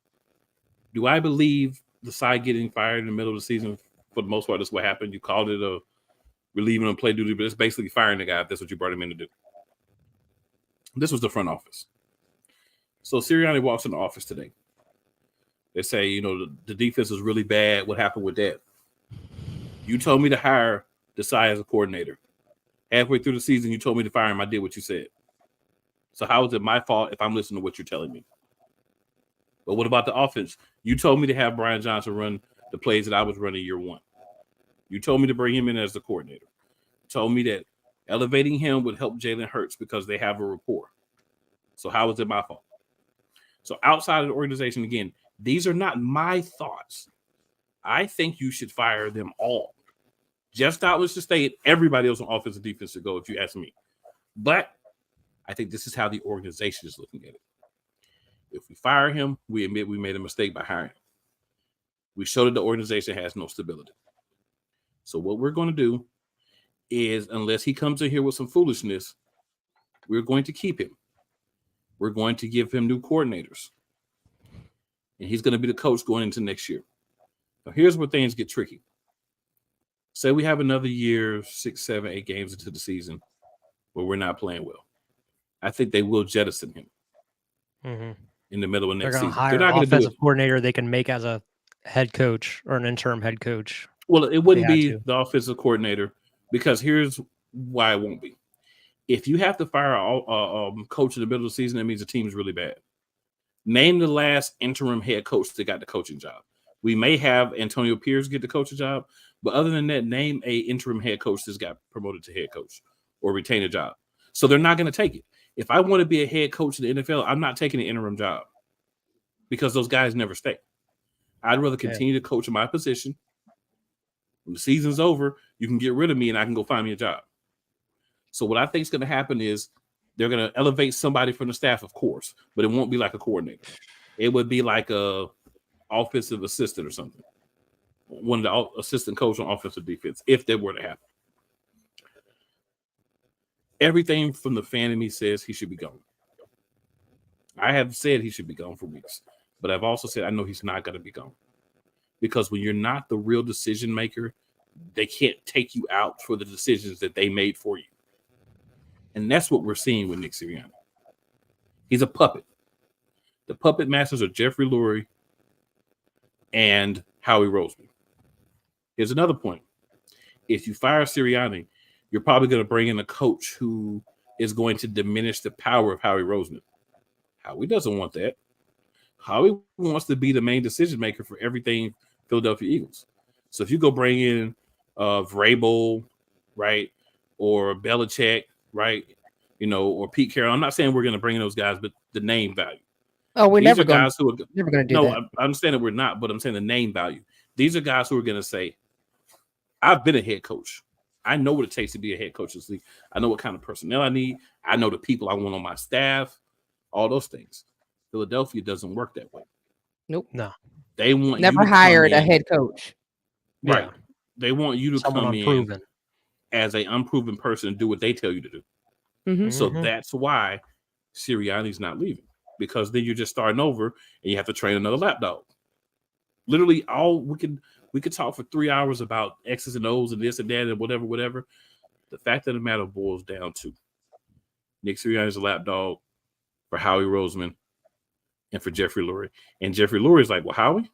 Do I believe the side getting fired in the middle of the season? For the most part, that's what happened. You called it a relieving him play duty, but it's basically firing the guy if that's what you brought him in to do. This was the front office. So Sirianni walks in the office today. They say, you know, the defense is really bad. What happened with that? You told me to hire Desai as a coordinator. Halfway through the season, you told me to fire him. I did what you said. So how is it my fault if I'm listening to what you're telling me? But what about the offense? You told me to have Brian Johnson run the plays that I was running year one. You told me to bring him in as the coordinator. You told me that elevating him would help Jalen Hurts because they have a rapport. So how is it my fault? So outside of the organization, again, these are not my thoughts. I think you should fire them all. Jeff Stout was to stay. Everybody else on offense and defense should go, if you ask me. But I think this is how the organization is looking at it. If we fire him, we admit we made a mistake by hiring him. We show that the organization has no stability. So what we're going to do is, unless he comes in here with some foolishness, we're going to keep him. We're going to give him new coordinators. And he's going to be the coach going into next year. Now, here's where things get tricky. Say we have another year, 6, 7, 8 games into the season where we're not playing well. I think they will jettison him in the middle of next season. They're not going to hire an offensive coordinator they can make as a head coach or an interim head coach. Well, it wouldn't be the offensive coordinator, because here's why it won't be. If you have to fire a coach in the middle of the season, that means the team is really bad. Name the last interim head coach that got the coaching job. We may have Antonio Pierce get the coaching job, but other than that, name a interim head coach that's got promoted to head coach or retain a job. So they're not going to take it. If I want to be a head coach in the NFL, I'm not taking an interim job, because those guys never stay. I'd rather continue to coach in my position. When the season's over, you can get rid of me and I can go find me a job. So what I think is going to happen is they're going to elevate somebody from the staff, of course, but it won't be like a coordinator. It would be like a offensive assistant or something. One of the assistant coach on offensive defense, if that were to happen. Everything from the fan in me says he should be gone. I have said he should be gone for weeks, but I've also said I know he's not going to be gone, because when you're not the real decision maker, they can't take you out for the decisions that they made for you. And that's what we're seeing with Nick Sirianni. He's a puppet. The puppet masters are Jeffrey Lurie and Howie Roseman. Here's another point. If you fire Sirianni, you're probably going to bring in a coach who is going to diminish the power of Howie Roseman. Howie doesn't want that. Howie wants to be the main decision maker for everything Philadelphia Eagles. So if you go bring in Vrabel, right, or Belichick, right, or Pete Carroll, I'm not saying we're going to bring in those guys, but the name value. Oh, we're These never are going guys who are never going to do no. that. I understand that we're not, but I'm saying the name value. These are guys who are going to say, "I've been a head coach. I know what it takes to be a head coach in this league. I know what kind of personnel I need. I know the people I want on my staff. All those things." Philadelphia doesn't work that way. Nope. No. They want you Never to come hired a in, head coach. right? Yeah. They want you to Someone come unproven. in as an unproven person and do what they tell you to do. Mhm. So Mhm. that's why Sirianni's not leaving, because then you're just starting over and you have to train another lapdog. Literally, we could talk for 3 hours about X's and O's and this and that and whatever. The fact of the matter boils down to Nick Sirianni's a lapdog for Howie Roseman and for Jeffrey Lurie. And Jeffrey Lurie is like, well, Howie,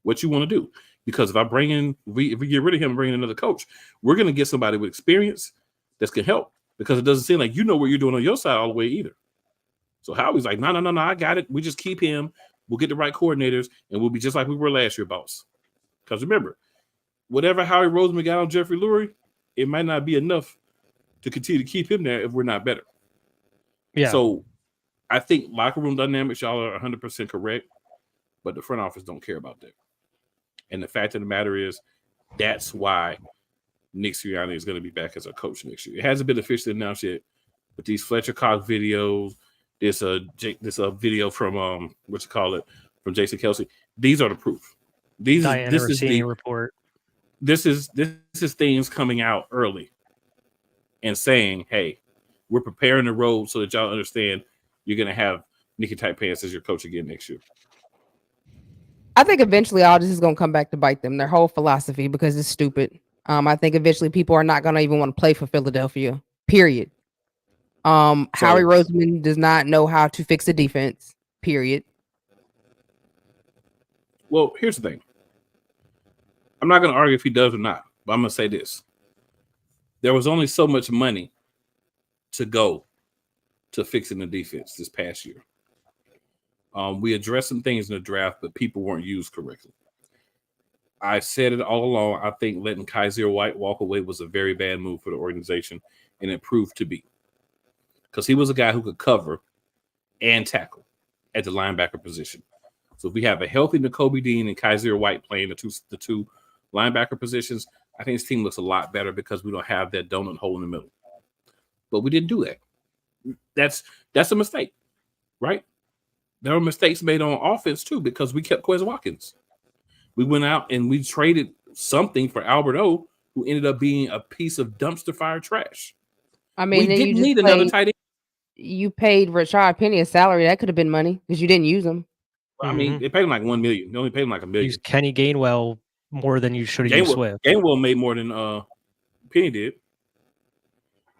what you want to do? Because if we get rid of him and bring in another coach, we're going to get somebody with experience that can help, because it doesn't seem like you know what you're doing on your side all the way either. So Howie's like, no, I got it. We just keep him. We'll get the right coordinators, and we'll be just like we were last year, boss. Because remember, whatever Howie Roseman got on Jeffrey Lurie, it might not be enough to continue to keep him there if we're not better. Yeah. So I think locker room dynamics, y'all are 100% correct, but the front office don't care about that. And the fact of the matter is, that's why Nick Sirianni is going to be back as a coach next year. It hasn't been officially announced yet, but these Fletcher Cox videos, this video from from Jason Kelce, these are the proof. Diana Rossini report. This is things coming out early and saying, hey, we're preparing the road so that y'all understand you're going to have Nikki Tight Pants as your coach again next year. I think eventually all this is going to come back to bite them, their whole philosophy, because it's stupid. I think eventually people are not going to even want to play for Philadelphia, period. Howie Roseman does not know how to fix a defense, period. Well, here's the thing. I'm not going to argue if he does or not, but I'm going to say this. There was only so much money to go to fixing the defense this past year. We addressed some things in the draft, but people weren't used correctly. I said it all along. I think letting Kaiser White walk away was a very bad move for the organization, and it proved to be. Because he was a guy who could cover and tackle at the linebacker position. So if we have a healthy Nakobe Dean and Kaiser White playing the two linebacker positions, I think this team looks a lot better because we don't have that donut hole in the middle. But we didn't do that. That's a mistake, right? There were mistakes made on offense too, because we kept Quez Watkins. We went out and we traded something for Albert O, who ended up being a piece of dumpster fire trash. I mean, we didn't need another tight end. You paid Rashard Penny a salary. That could have been money because you didn't use him. I mean, they paid him like $1 million. They only paid him like $1 million. Use Kenny Gainwell more than you should have used Swift. Gainwell made more than Penny did.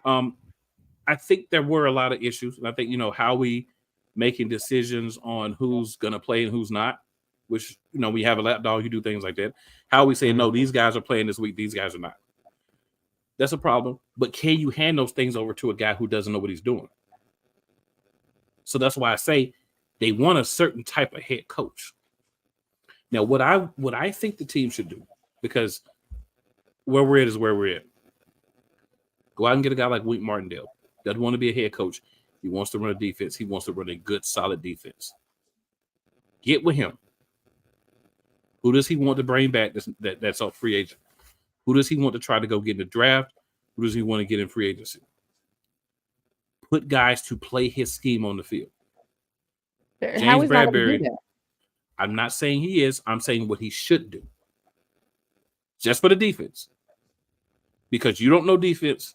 I think there were a lot of issues, and I think how we making decisions on who's going to play and who's not, which we have a lapdog, you do things like that. How we say no, these guys are playing this week, these guys are not. That's a problem. But can you hand those things over to a guy who doesn't know what he's doing? So that's why I say they want a certain type of head coach. Now, what I think the team should do, because where we're at is where we're at. Go out and get a guy like Wink Martindale. Doesn't want to be a head coach. He wants to run a defense. He wants to run a good, solid defense. Get with him. Who does he want to bring back that's a free agent? Who does he want to try to go get in the draft? Who does he want to get in free agency? Put guys to play his scheme on the field. James Bradbury. I'm not saying he is. I'm saying what he should do. Just for the defense. Because you don't know defense.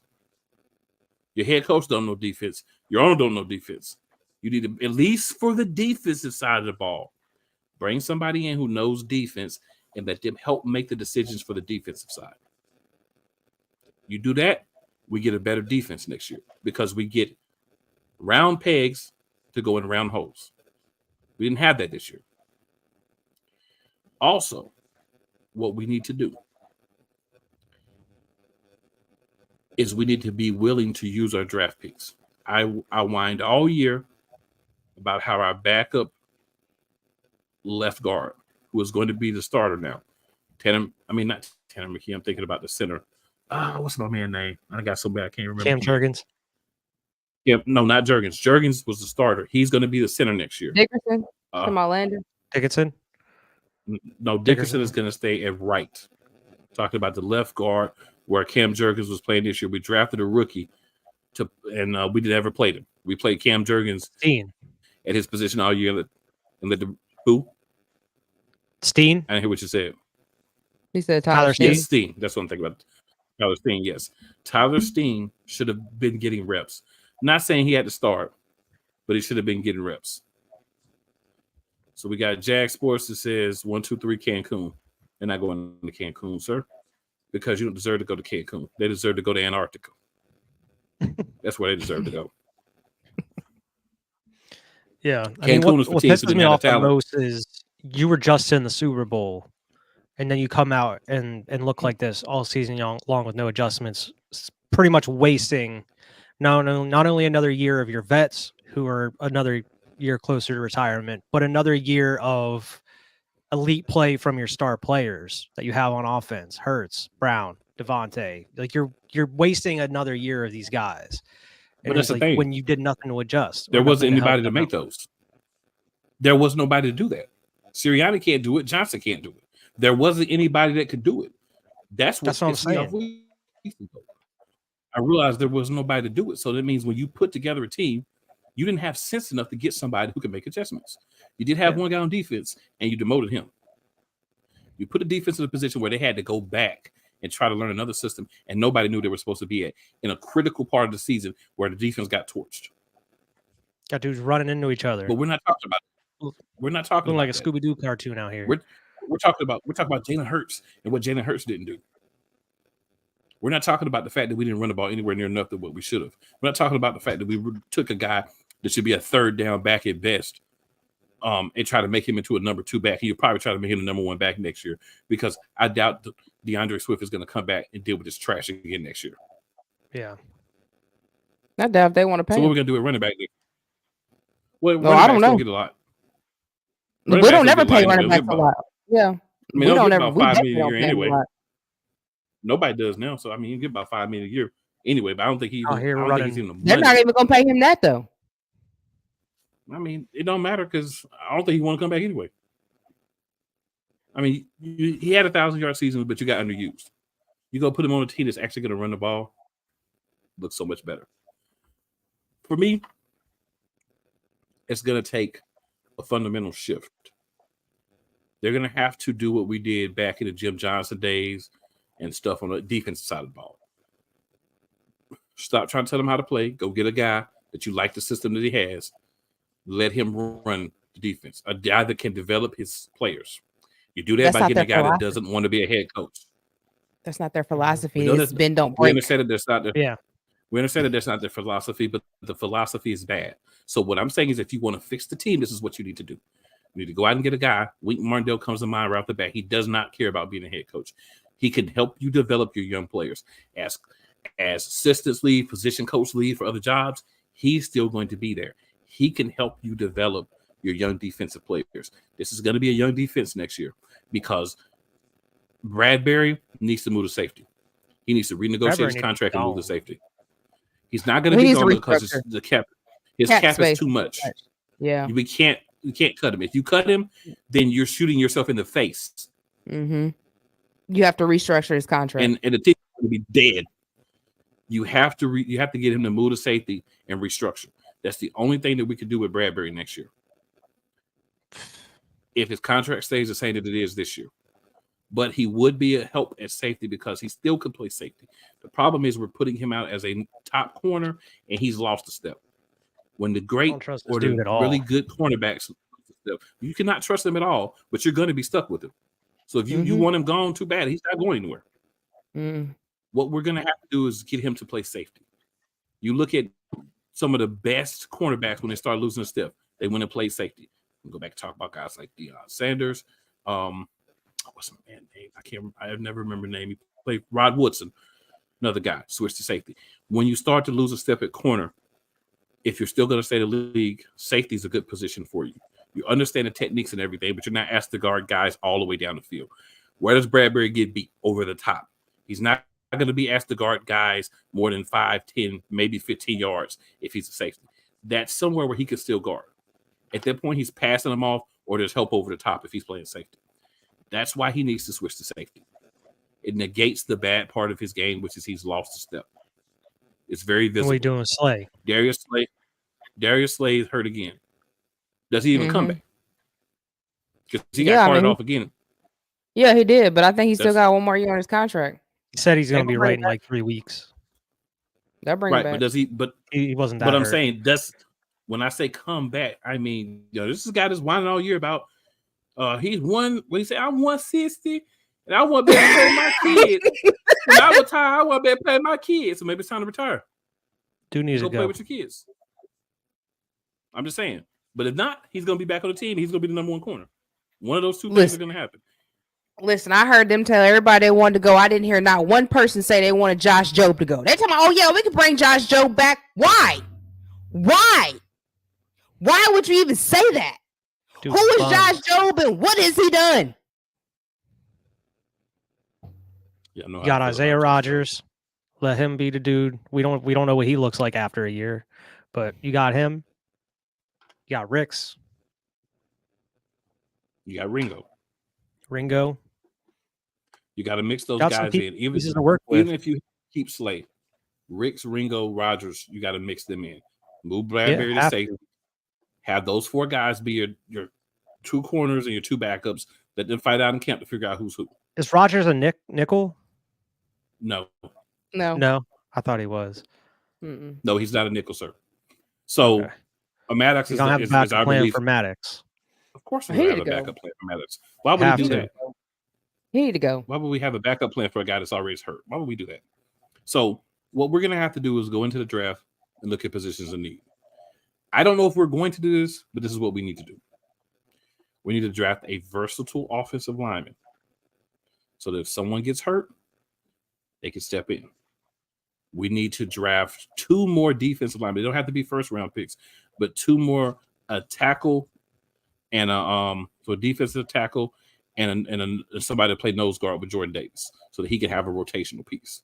Your head coach don't know defense. Your owner don't know defense. You need to, at least for the defensive side of the ball, bring somebody in who knows defense and let them help make the decisions for the defensive side. You do that, we get a better defense next year because we get round pegs to go in round holes. We didn't have that this year. Also, what we need to do, is we need to be willing to use our draft picks. I whined all year about how our backup left guard, who is going to be the starter now, not Tanner McKee. I'm thinking about the center. What's my man's name? I got so bad I can't remember. Cam Jurgens. Yeah, no, not Jurgens. Jurgens was the starter. He's going to be the center next year. Dickerson from Orlando. Dickinson. No, Dickerson is going to stay at right. Talking about the left guard where Cam Jurgens was playing this year. We drafted a rookie and we didn't ever play him. We played Cam Jurgens at his position all year. And let the who? Steen. I didn't hear what you said. He said Tyler Steen. Yes, Steen. That's what I'm thinking about. Tyler Steen, yes. Tyler Steen should have been getting reps. Not saying he had to start, but he should have been getting reps. So we got Jag Sports that says 1, 2, 3 Cancun. They're not going to Cancun, sir, because you don't deserve to go to Cancun. They deserve to go to Antarctica. That's where they deserve to go. Yeah. I mean, what pisses me off the most is you were just in the Super Bowl, and then you come out and look like this all season long with no adjustments, pretty much wasting not only another year of your vets who are another year closer to retirement, but another year of elite play from your star players that you have on offense. Hurts, Brown, Devontae. Like you're wasting another year of these guys. And but that's the thing. When you did nothing to adjust. There wasn't anybody to make those. There was nobody to do that. Sirianni can't do it. Johnson can't do it. There wasn't anybody that could do it. That's what I'm saying. I realized there was nobody to do it. So that means when you put together a team, you didn't have sense enough to get somebody who can make adjustments. You did have one guy on defense, and you demoted him. You put the defense in a position where they had to go back and try to learn another system, and nobody knew they were supposed to be at in a critical part of the season where the defense got torched. Got dudes running into each other. But we're not talking about it. We're not talking like a Scooby-Doo cartoon out here. We're talking about Jalen Hurts and what Jalen Hurts didn't do. We're not talking about the fact that we didn't run the ball anywhere near enough to what we should have. We're not talking about the fact that we took a guy that should be a third down back at best, and try to make him into a number 2 back. He'll probably try to make him the number 1 back next year because I doubt DeAndre Swift is going to come back and deal with this trash again next year. Yeah. I doubt if they want to pay. So what we're going to do at running back? Well, no, I don't know. Get a lot. We don't never pay running backs a lot. Yeah. I mean, we don't ever. About $5 million a year anyway. Nobody does now, so I mean, you get about $5 million a year anyway. But I don't think he's even. They're not even gonna pay him that though. I mean, it don't matter because I don't think he want to come back anyway. I mean, he had 1,000-yard season, but you got underused. You go put him on a team that's actually going to run the ball. Looks so much better. For me, it's going to take a fundamental shift. They're going to have to do what we did back in the Jim Johnson days and stuff on the defensive side of the ball. Stop trying to tell him how to play. Go get a guy that you like the system that he has. Let him run the defense. A guy that can develop his players. You do that by getting a guy that doesn't want to be a head coach. That's not their philosophy. It's bend, don't break. We understand that that's not their, we understand that that's not their philosophy, but the philosophy is bad. So what I'm saying is if you want to fix the team, this is what you need to do. You need to go out and get a guy. Wink Martindale comes to mind right off the bat. He does not care about being a head coach. He can help you develop your young players. As assistants leave, position coach leave for other jobs, he's still going to be there. He can help you develop your young defensive players. This is going to be a young defense next year because Bradbury needs to move to safety. He needs to renegotiate his contract and move to safety. He's not going to be gone because the cap. His cap is too much. Yeah, you can't cut him. If you cut him, then you're shooting yourself in the face. Mm-hmm. You have to restructure his contract, and the team is going to be dead. You have to get him to move to safety and restructure. That's the only thing that we can do with Bradbury next year. If his contract stays the same that it is this year. But he would be a help at safety because he still could play safety. The problem is we're putting him out as a top corner, and he's lost a step. When the great or the really good cornerbacks, you cannot trust them at all, but you're going to be stuck with him. So if you want him gone too bad, he's not going anywhere. Mm. What we're going to have to do is get him to play safety. You look at some of the best cornerbacks when they start losing a step, they went and played safety. We'll go back and talk about guys like Deion Sanders. What's my man's name? I never remember the name. He played Rod Woodson. another guy, switch to safety. When you start to lose a step at corner, if you're still going to stay in the league, safety is a good position for you. You understand the techniques and everything, but you're not asked to guard guys all the way down the field. Where does Bradbury get beat? Over the top. He's not going to be asked to guard guys more than 5, 10, maybe 15 yards if he's a safety. That's somewhere where he can still guard. At that point, he's passing them off, or there's help over the top if he's playing safety. That's why he needs to switch to safety. It negates the bad part of his game, which is he's lost a step. It's very visible. What are you doing, Slay? Darius Slay is hurt again. Does he even come back? Because he got carted off again. Yeah, he did, but I think he still got 1 more year on his contract. He said he's going to be right in like 3 weeks. They'll bring him back. But does he? But he wasn't that. But I'm hurt. saying when I say come back, I mean this is a guy that's whining all year about he's won. What he say? I won 60, and I want to be able to play my kids. When I retire, I want to be able to play my kids. So maybe it's time to retire. Dude needs to play with your kids. I'm just saying. But if not, he's going to be back on the team. He's going to be the number 1 corner. One of those two things are going to happen. Listen, I heard them tell everybody they wanted to go. I didn't hear not one person say they wanted Josh Jobe to go. They talking about, oh yeah, we can bring Josh Jobe back. Why? Why would you even say that? Dude, who is Josh Jobe and what has he done? Yeah, no, you got Isaiah Rodgers. Let him be the dude. We don't know what he looks like after a year, but you got him. You got Ricks. You got Ringo. You got to mix those guys in. Even if you keep Slay, Ricks, Ringo, Rodgers, you got to mix them in. Move Bradbury to safety. Have those 4 guys be your 2 corners and your 2 backups. Let them fight out in camp to figure out who's who. Is Rodgers a nickel? No. I thought he was. Mm-mm. No, he's not a nickel, sir. So Maddox is a backup plan for Maddox. Of course, we have a backup plan for Maddox. Why would we do that? He need to go. Why would we have a backup plan for a guy that's already hurt? Why would we do that? So what we're going to have to do is go into the draft and look at positions of need. I don't know if we're going to do this, but this is what we need to do. We need to draft a versatile offensive lineman so that if someone gets hurt, they can step in. We need to draft 2 more defensive linemen. They don't have to be first-round picks, but 2 more, a tackle and a defensive tackle and somebody to play nose guard with Jordan Davis so that he can have a rotational piece.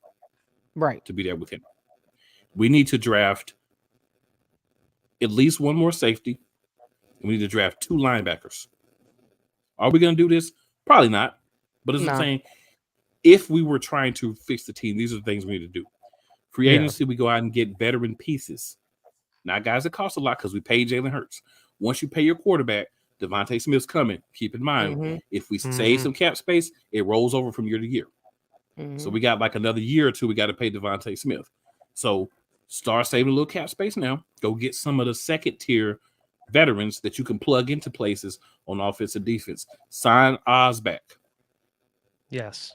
Right. To be there with him. We need to draft at least 1 more safety. We need to draft 2 linebackers. Are we going to do this? Probably not. But as I'm saying, if we were trying to fix the team, these are the things we need to do. Free agency, we go out and get veteran pieces. Not guys that cost a lot because we pay Jalen Hurts. Once you pay your quarterback, Devontae Smith's coming. Keep in mind, if we save some cap space, it rolls over from year to year. So we got like another year or 2 we got to pay Devontae Smith. So start saving a little cap space now. Go get some of the second-tier veterans that you can plug into places on offense and defense. Sign Oz back. Yes.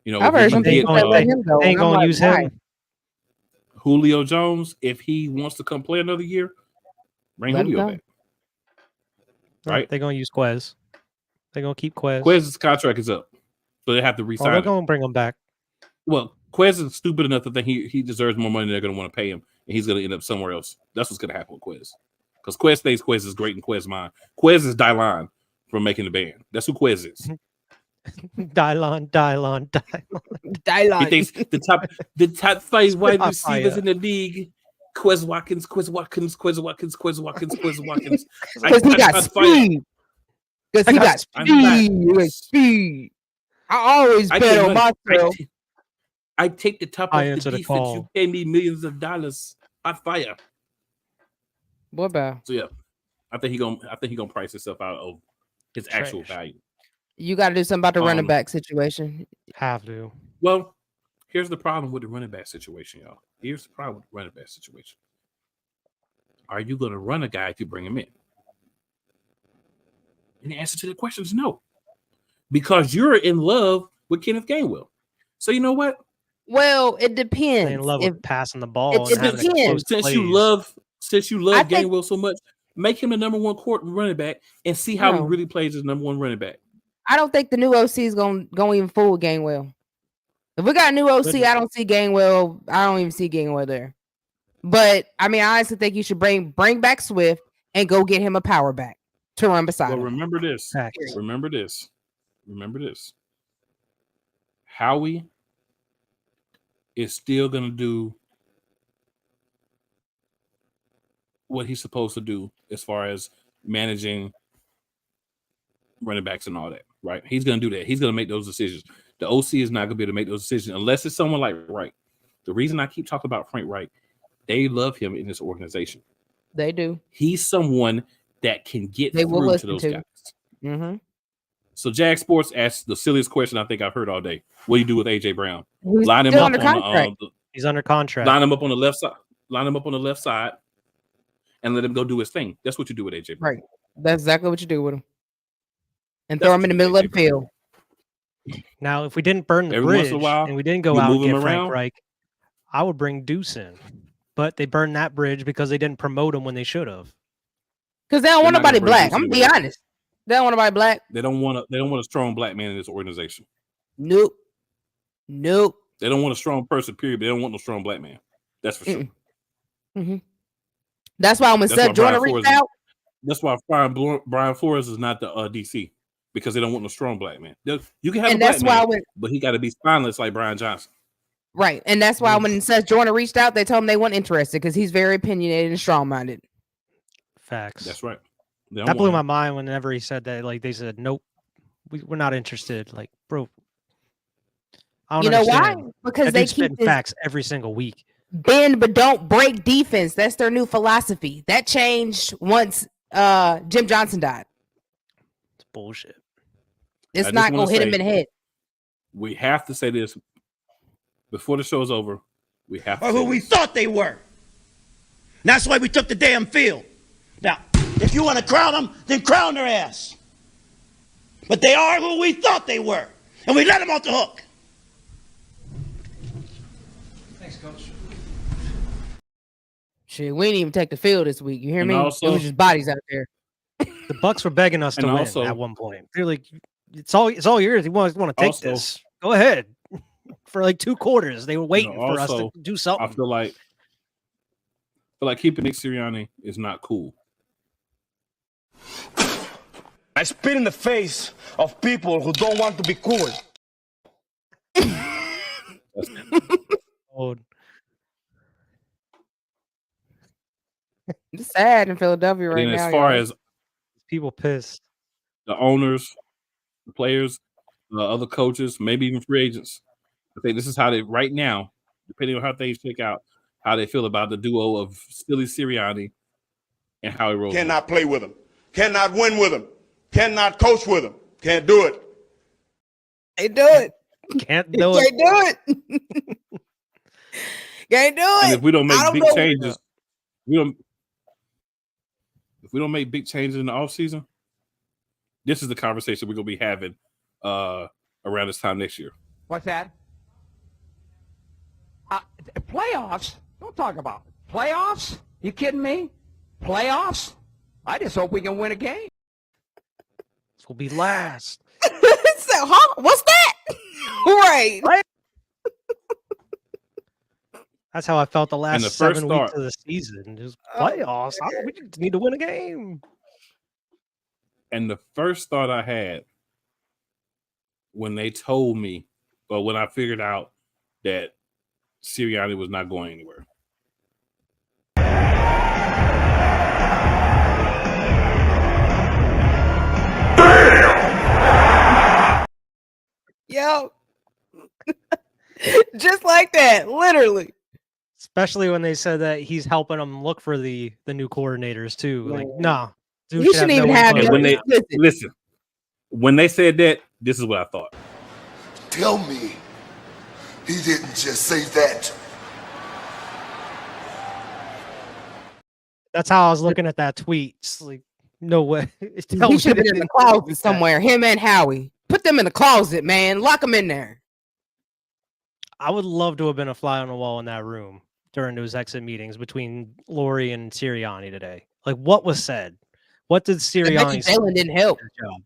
You know, I've heard some people let him go. They ain't going to use him. Julio Jones, if he wants to come play another year, bring Julio back. Right? They're going to use Quez. They're going to keep Quez. Quez's contract is up, so they have to re-sign they're going to bring him back. Well, Quez is stupid enough to think he deserves more money than they're going to want to pay him, and he's going to end up somewhere else. That's what's going to happen with Quez. Because Quez thinks Quez is great in Quez's mind. Quez is Dylon from making the band. That's who Quez is. Dylon. He thinks the top 5 wide receivers in the league. Quez Watkins. Because he got speed. Because he got speed. I always bet on myself. I take the top of the defense. You pay me millions of dollars. Hot fire. What about? So yeah, I think he gonna price himself out of his actual value. You got to do something about the running back situation. Have to. Well, here's the problem with the running back situation, y'all. Here's the problem with the running back situation. Are you going to run a guy if you bring him in? And the answer to the question is no. Because you're in love with Kenneth Gainwell. So you know what? Well, it depends. In love with passing the ball. It depends. Since you love Gainwell so much, make him the number 1 running back and see how he really plays as number 1 running back. I don't think the new OC is going even fool Gainwell. If we got a new OC, Goodness. I don't see Gainwell. I don't even see Gainwell there. But I mean, I honestly think you should bring back Swift and go get him a power back to run beside Well, him. remember this. Facts. Remember this. Remember this. Howie is still going to do what he's supposed to do as far as managing running backs and all that, right? He's going to do that. He's going to make those decisions. The OC is not going to be able to make those decisions unless it's someone like Wright. The reason I keep talking about Frank Wright, they love him in this organization. They do. He's someone that can get through to those guys. Mm-hmm. So Jag Sports asked the silliest question I think I've heard all day. What do you do with AJ Brown? He's Line him still up under on contract. He's under contract. line him up on the left side. Line him up on the left side, and let him go do his thing. That's what you do with AJ Brown. Right. That's exactly what you do with him. And That's throw what him in the you do middle with of the AJ field. Now, if we didn't burn the Every once bridge in a while, and we didn't go you out and move him get Frank around. Reich, I would bring Deuce in. But they burned that bridge because they didn't promote him when they should have. Because they don't want They're not nobody gonna bring black. Deuce I'm gonna be anywhere. honest. They don't want nobody black. They don't want a strong black man in this organization. Nope. They don't want a strong person, period. But they don't want no strong black man. That's for sure. Mm-hmm. That's why when That's Seth why Jordan Brian reached Flores- out, That's why Brian Flores is not the DC because they don't want no strong black man. You can have and a black that's why man, but he got to be spineless like Brian Johnson. right, and that's why when Seth Jordan reached out, they told him they weren't interested because he's very opinionated and strong-minded. Facts. That's right. They don't That blew want my him. mind whenever he said that. Like, they said, nope, we're not interested. Like, bro, I don't You know understand. why? Because That they dude's keep spitting this facts every single week. bend but don't break defense. That's their new philosophy. That changed once Jim Johnson died. It's bullshit. It's I just not wanna gonna hit him say- in the head. We have to say this before the show's over. We have to Or say who we this. thought they were. And that's why we took the damn field. Now, if you want to crown them, then crown their ass. But they are who we thought they were. And we let them off the hook. Thanks, Coach. Shit, we didn't even take the field this week. You hear And me? also- It was just bodies out there. The Bucks were begging us to And win also- at one point. They're like, it's all yours. You want to take Also- this? Go ahead. For like 2 quarters, they were waiting for us also, to do I something. feel like keeping Nick Sirianni is not cool. I spit in the face of people who don't want to be cool. Oh, It's sad in Philadelphia right And now. as far y'all. as people pissed. the owners, the players, other coaches, maybe even free agents, I think this is how they right now, depending on how things shake out, how they feel about the duo of Stilly Sirianni and Howie Roseman. Cannot play with him. Cannot win with him. Cannot coach with him. Can't do it. They do it. Can't They do do it. it. Can't do And it. if we don't make I don't big know. changes, if we don't make big changes in the offseason, this is the conversation we're gonna be having around this time next year. What's that? Playoffs? Don't talk about it. Playoffs? You kidding me? Playoffs? I just hope we can win a game. This will be last. So, huh? What's that? Right. That's how I felt the last the first 7 weeks start- of the season. Just Oh, playoffs. We just need to win a game. And the first thought I had when they told me, or when I figured out that Sirianni was not going anywhere, Yo. Just like that, literally. Especially when they said that he's helping them look for the new coordinators too. Like, Yeah. nah. dude He should shouldn't no even have input. And when no- they listen. listen, when they said that, this is what I thought. Tell me he didn't just say that. That's how I was looking at that tweet. Just like, no way. Tell He me should have they been in the didn't say closet that. somewhere. Him and Howie. Put them in the closet, man. Lock them in there. I would love to have been a fly on the wall in that room during those exit meetings between Lori and Sirianni today. Like, what was said? What did I bet Sirianni you say? Jalen didn't help. for their job?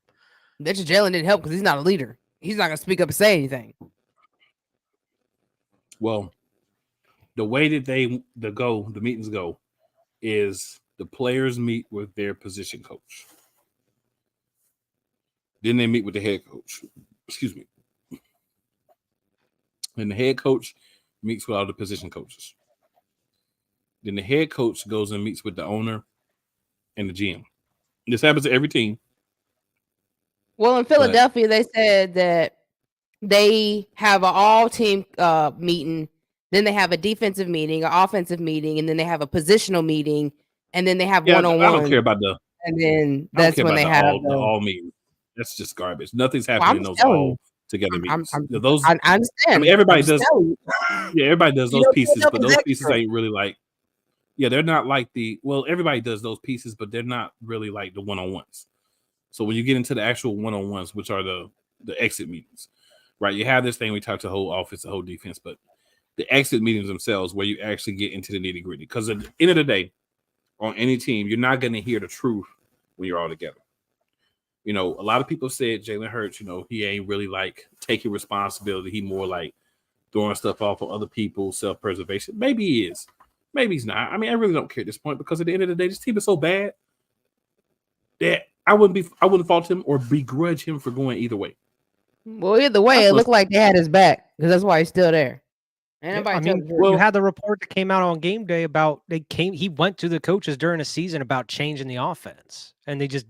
Bet you Jalen didn't help because he's not a leader. He's not gonna speak up and say anything. Well, the way that the meetings go, is the players meet with their position coach. Then they meet with the head coach. Excuse me. And the head coach meets with all the position coaches. Then the head coach goes and meets with the owner and the GM. This happens to every team. Well, in Philadelphia, they said that they have an all-team meeting, then they have a defensive meeting, an offensive meeting, and then they have a positional meeting, and then they have one-on-one. I don't care about the. And then that's when they have the all meeting. That's just garbage. Nothing's Well, happening in those all together meetings. Those I understand. I mean, everybody does. telling Yeah, everybody does You those know, pieces, but those extra. pieces ain't really like. Yeah, they're not like the. Well, everybody does those pieces, but they're not really like the one-on-ones. So when you get into the actual one-on-ones, which are the exit meetings, right? You have this thing we talk to the whole offense, the whole defense, but the exit meetings themselves, where you actually get into the nitty-gritty. Because at the end of the day, on any team, you're not going to hear the truth when you're all together. You know, a lot of people said Jalen Hurts, you know, he ain't really like taking responsibility. He more like throwing stuff off on other people, self-preservation. Maybe he is. Maybe he's not. I mean, I really don't care at this point, because at the end of the day, this team is so bad that I wouldn't fault him or begrudge him for going either way. Well, either way, it looked like they had his back, because that's why he's still there. You had the report that came out on game day about he went to the coaches during the season about changing the offense, and they just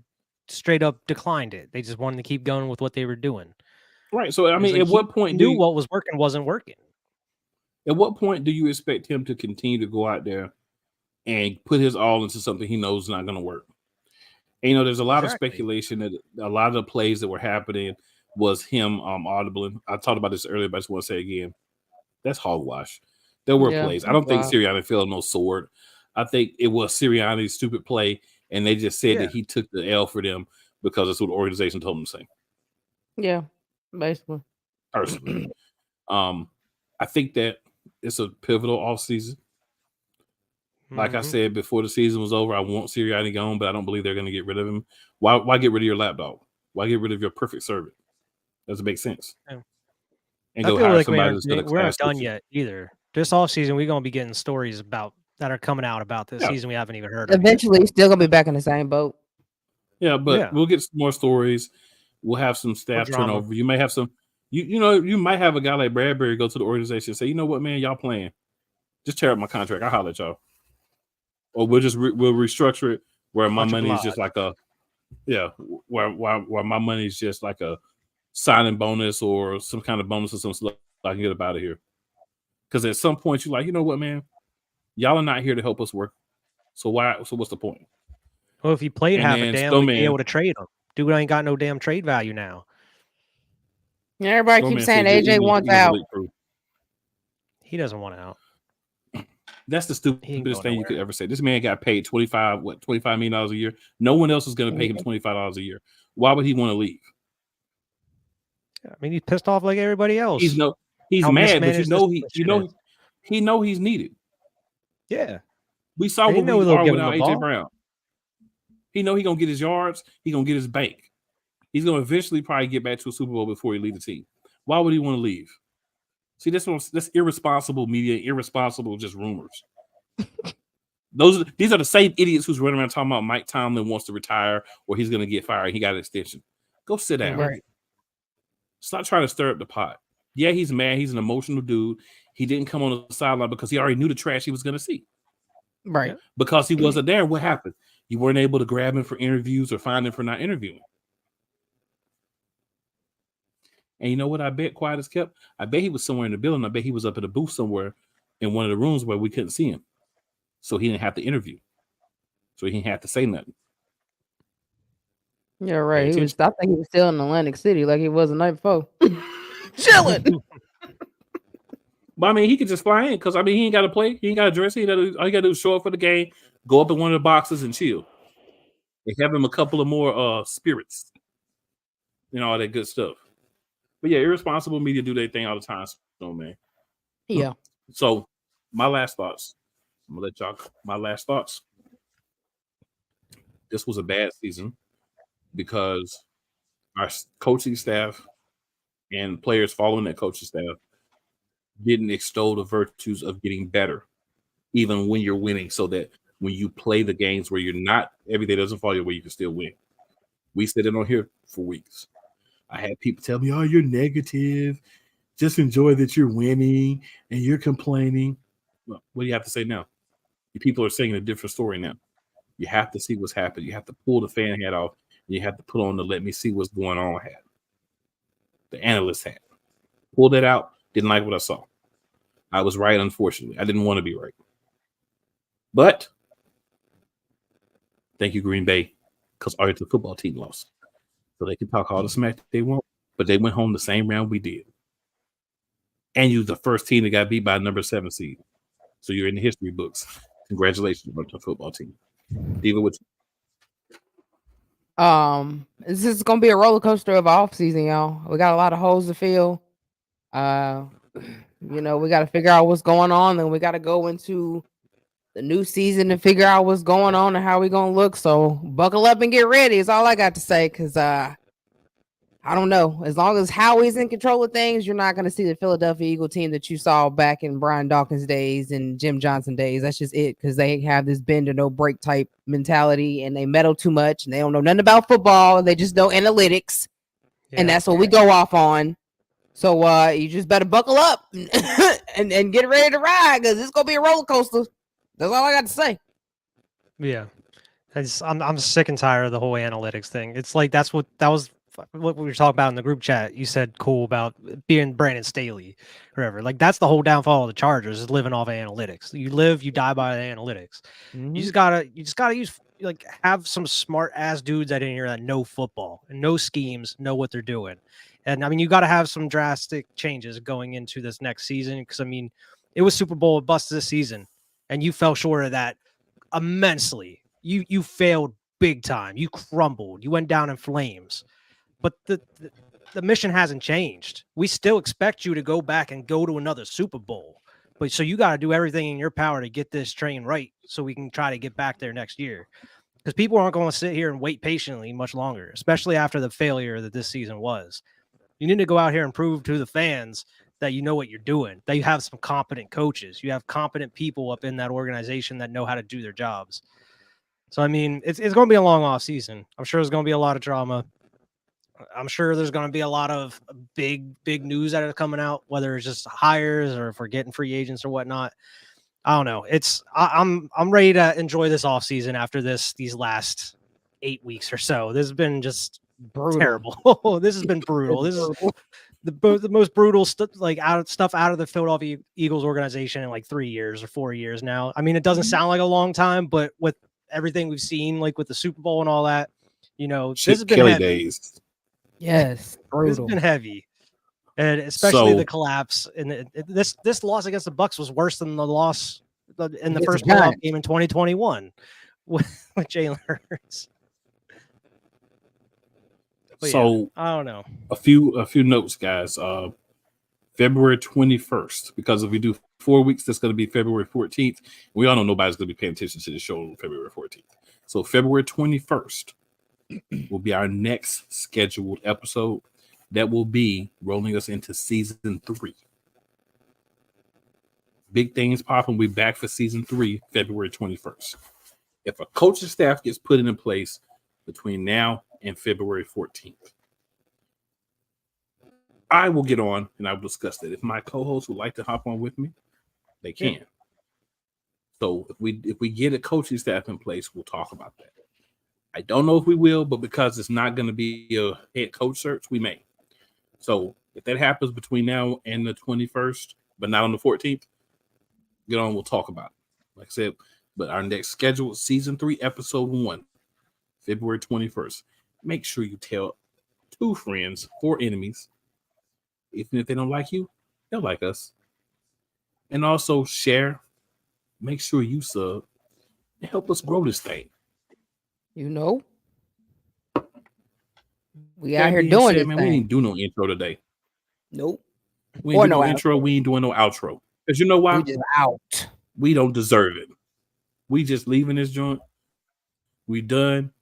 straight up declined it. They just wanted to keep going with what they were doing. Right. So I mean, at what point knew what was working wasn't working? At what point do you expect him to continue to go out there and put his all into something he knows is not going to work? And, you know, there's a lot of speculation that a lot of the plays that were happening was him audibling. I talked about this earlier, but I just want to say again, that's hogwash. There were plays. I don't think Sirianni fell no sword. I think it was Sirianni's stupid play, and they just said that he took the L for them because that's what the organization told him to say. Yeah, basically. Personally. I think that it's a pivotal offseason. Like I said before the season was over, I want Sirianni gone, but I don't believe they're going to get rid of him. Why get rid of your lapdog? Why get rid of your perfect servant? Doesn't make sense. Yeah. And go hire somebody that's going to we're not done yet either. This offseason, we're going to be getting stories that are coming out about this season we haven't even heard of. Eventually, still going to be back in the same boat. Yeah, but we'll get some more stories. We'll have some staff turnover. You may have some, you might have a guy like Bradbury go to the organization and say, you know what, man, y'all playing. Just tear up my contract. I'll holler at y'all. Or we'll just we'll restructure it where my money is just like where my money is just like a signing bonus or some kind of bonus or some stuff. I can get up out of here. Because at some point you're like, you know what, man, y'all are not here to help us work. So what's the point? Well, if he played half a damn, we'd be able to trade him. Dude ain't got no damn trade value now. Everybody keeps saying AJ wants out. He doesn't want out. That's the stupidest thing you could ever say. This man got paid $25 million a year. No one else is going to pay him $25 a year. Why would he want to leave? I mean, he's pissed off like everybody else. He's mad, but he know he's needed. Yeah, we saw what we are without AJ Brown. He know he gonna get his yards. He gonna get his bank. He's gonna eventually probably get back to a Super Bowl before he leave the team. Why would he want to leave? See, that's irresponsible media, irresponsible just rumors. These are the same idiots who's running around talking about Mike Tomlin wants to retire or he's going to get fired. He got an extension. Go sit down. Right. Stop trying to stir up the pot. Yeah, he's mad. He's an emotional dude. He didn't come on the sideline because he already knew the trash he was going to see. Right. Because he wasn't there. What happened? You weren't able to grab him for interviews or find him for not interviewing. And you know what I bet quiet as kept? I bet he was somewhere in the building. I bet he was up in a booth somewhere in one of the rooms where we couldn't see him. So he didn't have to interview. So he didn't have to say nothing. Yeah, right. I think he was still in Atlantic City like he was the night before. Chilling. But I mean, he could just fly in because I mean he ain't got to play. He ain't got to dress. All he got to do is show up for the game, go up in one of the boxes and chill. They have him a couple of more spirits. You know, all that good stuff. But yeah, irresponsible media do their thing all the time. So, man. Yeah. So, my last thoughts. I'm going to let y'all, my last thoughts. This was a bad season because our coaching staff and players following that coaching staff didn't extol the virtues of getting better, even when you're winning, so that when you play the games where you're not, everything doesn't fall your way, you can still win. We said it on here for weeks. I had people tell me, "Oh, you're negative. Just enjoy that you're winning and you're complaining." Well, what do you have to say now? You people are saying a different story now. You have to see what's happening. You have to pull the fan hat off. And you have to put on the "let me see what's going on" hat, the analyst hat. Pulled it out. Didn't like what I saw. I was right, unfortunately. I didn't want to be right. But thank you, Green Bay, because our football team lost. So they can talk all the smack they want, but they went home the same round we did. And you're the first team that got beat by a number 7 seed. So you're in the history books. Congratulations on the football team. Diva, what's This is gonna be a roller coaster of off season, y'all. We got a lot of holes to fill. We got to figure out what's going on, and we got to go into the new season to figure out what's going on and how we gonna look. So buckle up and get ready is all I got to say, because I don't know. As long as Howie's in control of things, you're not gonna see the Philadelphia Eagle team that you saw back in Brian Dawkins days and Jim Johnson days. That's just it, because they have this bend or no break type mentality, and they meddle too much, and they don't know nothing about football. They just know analytics, and that's what we go off on. So you just better buckle up and get ready to ride, because it's gonna be a roller coaster. That's all I got to say. Yeah, I'm sick and tired of the whole analytics thing. It's like that was what we were talking about in the group chat. You said cool about being Brandon Staley, or whatever. Like that's the whole downfall of the Chargers, is living off of analytics. You live, you die by the analytics. Mm-hmm. You just gotta use, like, have some smart ass dudes out in here that know football and know schemes, know what they're doing. And I mean, you got to have some drastic changes going into this next season, because I mean, it was Super Bowl bust this season, and you fell short of that immensely. You failed big time. You crumbled. You went down in flames. But the mission hasn't changed. We still expect you to go back and go to another Super Bowl. But so you got to do everything in your power to get this train right, so we can try to get back there next year. Because people aren't going to sit here and wait patiently much longer, especially after the failure that this season was. You need to go out here and prove to the fans that you know what you're doing, that you have some competent coaches, you have competent people up in that organization that know how to do their jobs. So, I mean, it's going to be a long off season. I'm sure there's going to be a lot of drama. I'm sure there's going to be a lot of big news that are coming out, whether it's just hires or if we're getting free agents or whatnot. I don't know. I'm ready to enjoy this off season after these last 8 weeks or so. This has been just brutal. Terrible. This has been brutal. This is the most brutal stuff out of the Philadelphia Eagles organization in like 3 years or 4 years now. I mean, it doesn't sound like a long time, but with everything we've seen, like with the Super Bowl and all that, this has been Kelly heavy. days. Yes, brutal. This has been heavy, and especially the collapse. And this loss against the Bucs was worse than the loss in the first playoff game in 2021 with Jalen Hurts. But So yeah, I don't know. A few notes, guys. February 21st, because if we do 4 weeks, that's going to be February 14th. We all know nobody's going to be paying attention to the show on February 14th. So February 21st will be our next scheduled episode. That will be rolling us into season 3. Big things popping. We'll be back for season 3, February 21st. If a coaching staff gets put in place between now and February 14th, I will get on and I will discuss that. If my co-hosts would like to hop on with me, they can. Yeah. So if we get a coaching staff in place, we'll talk about that. I don't know if we will, but because it's not going to be a head coach search, we may. So if that happens between now and the 21st, but not on the 14th, get on, we'll talk about it. Like I said, but our next scheduled season 3, episode 1, February 21st. Make sure you tell 2 friends, 4 enemies. Even if they don't like you, they'll like us. And also share. Make sure you sub and help us grow this thing. We out here doing it, man. We ain't do no intro today. Nope. We ain't doing no intro. We ain't doing no outro. Because you know why? We just out. We don't deserve it. We just leaving this joint. We done.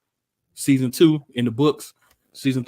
Season 2 in the books. Season 3.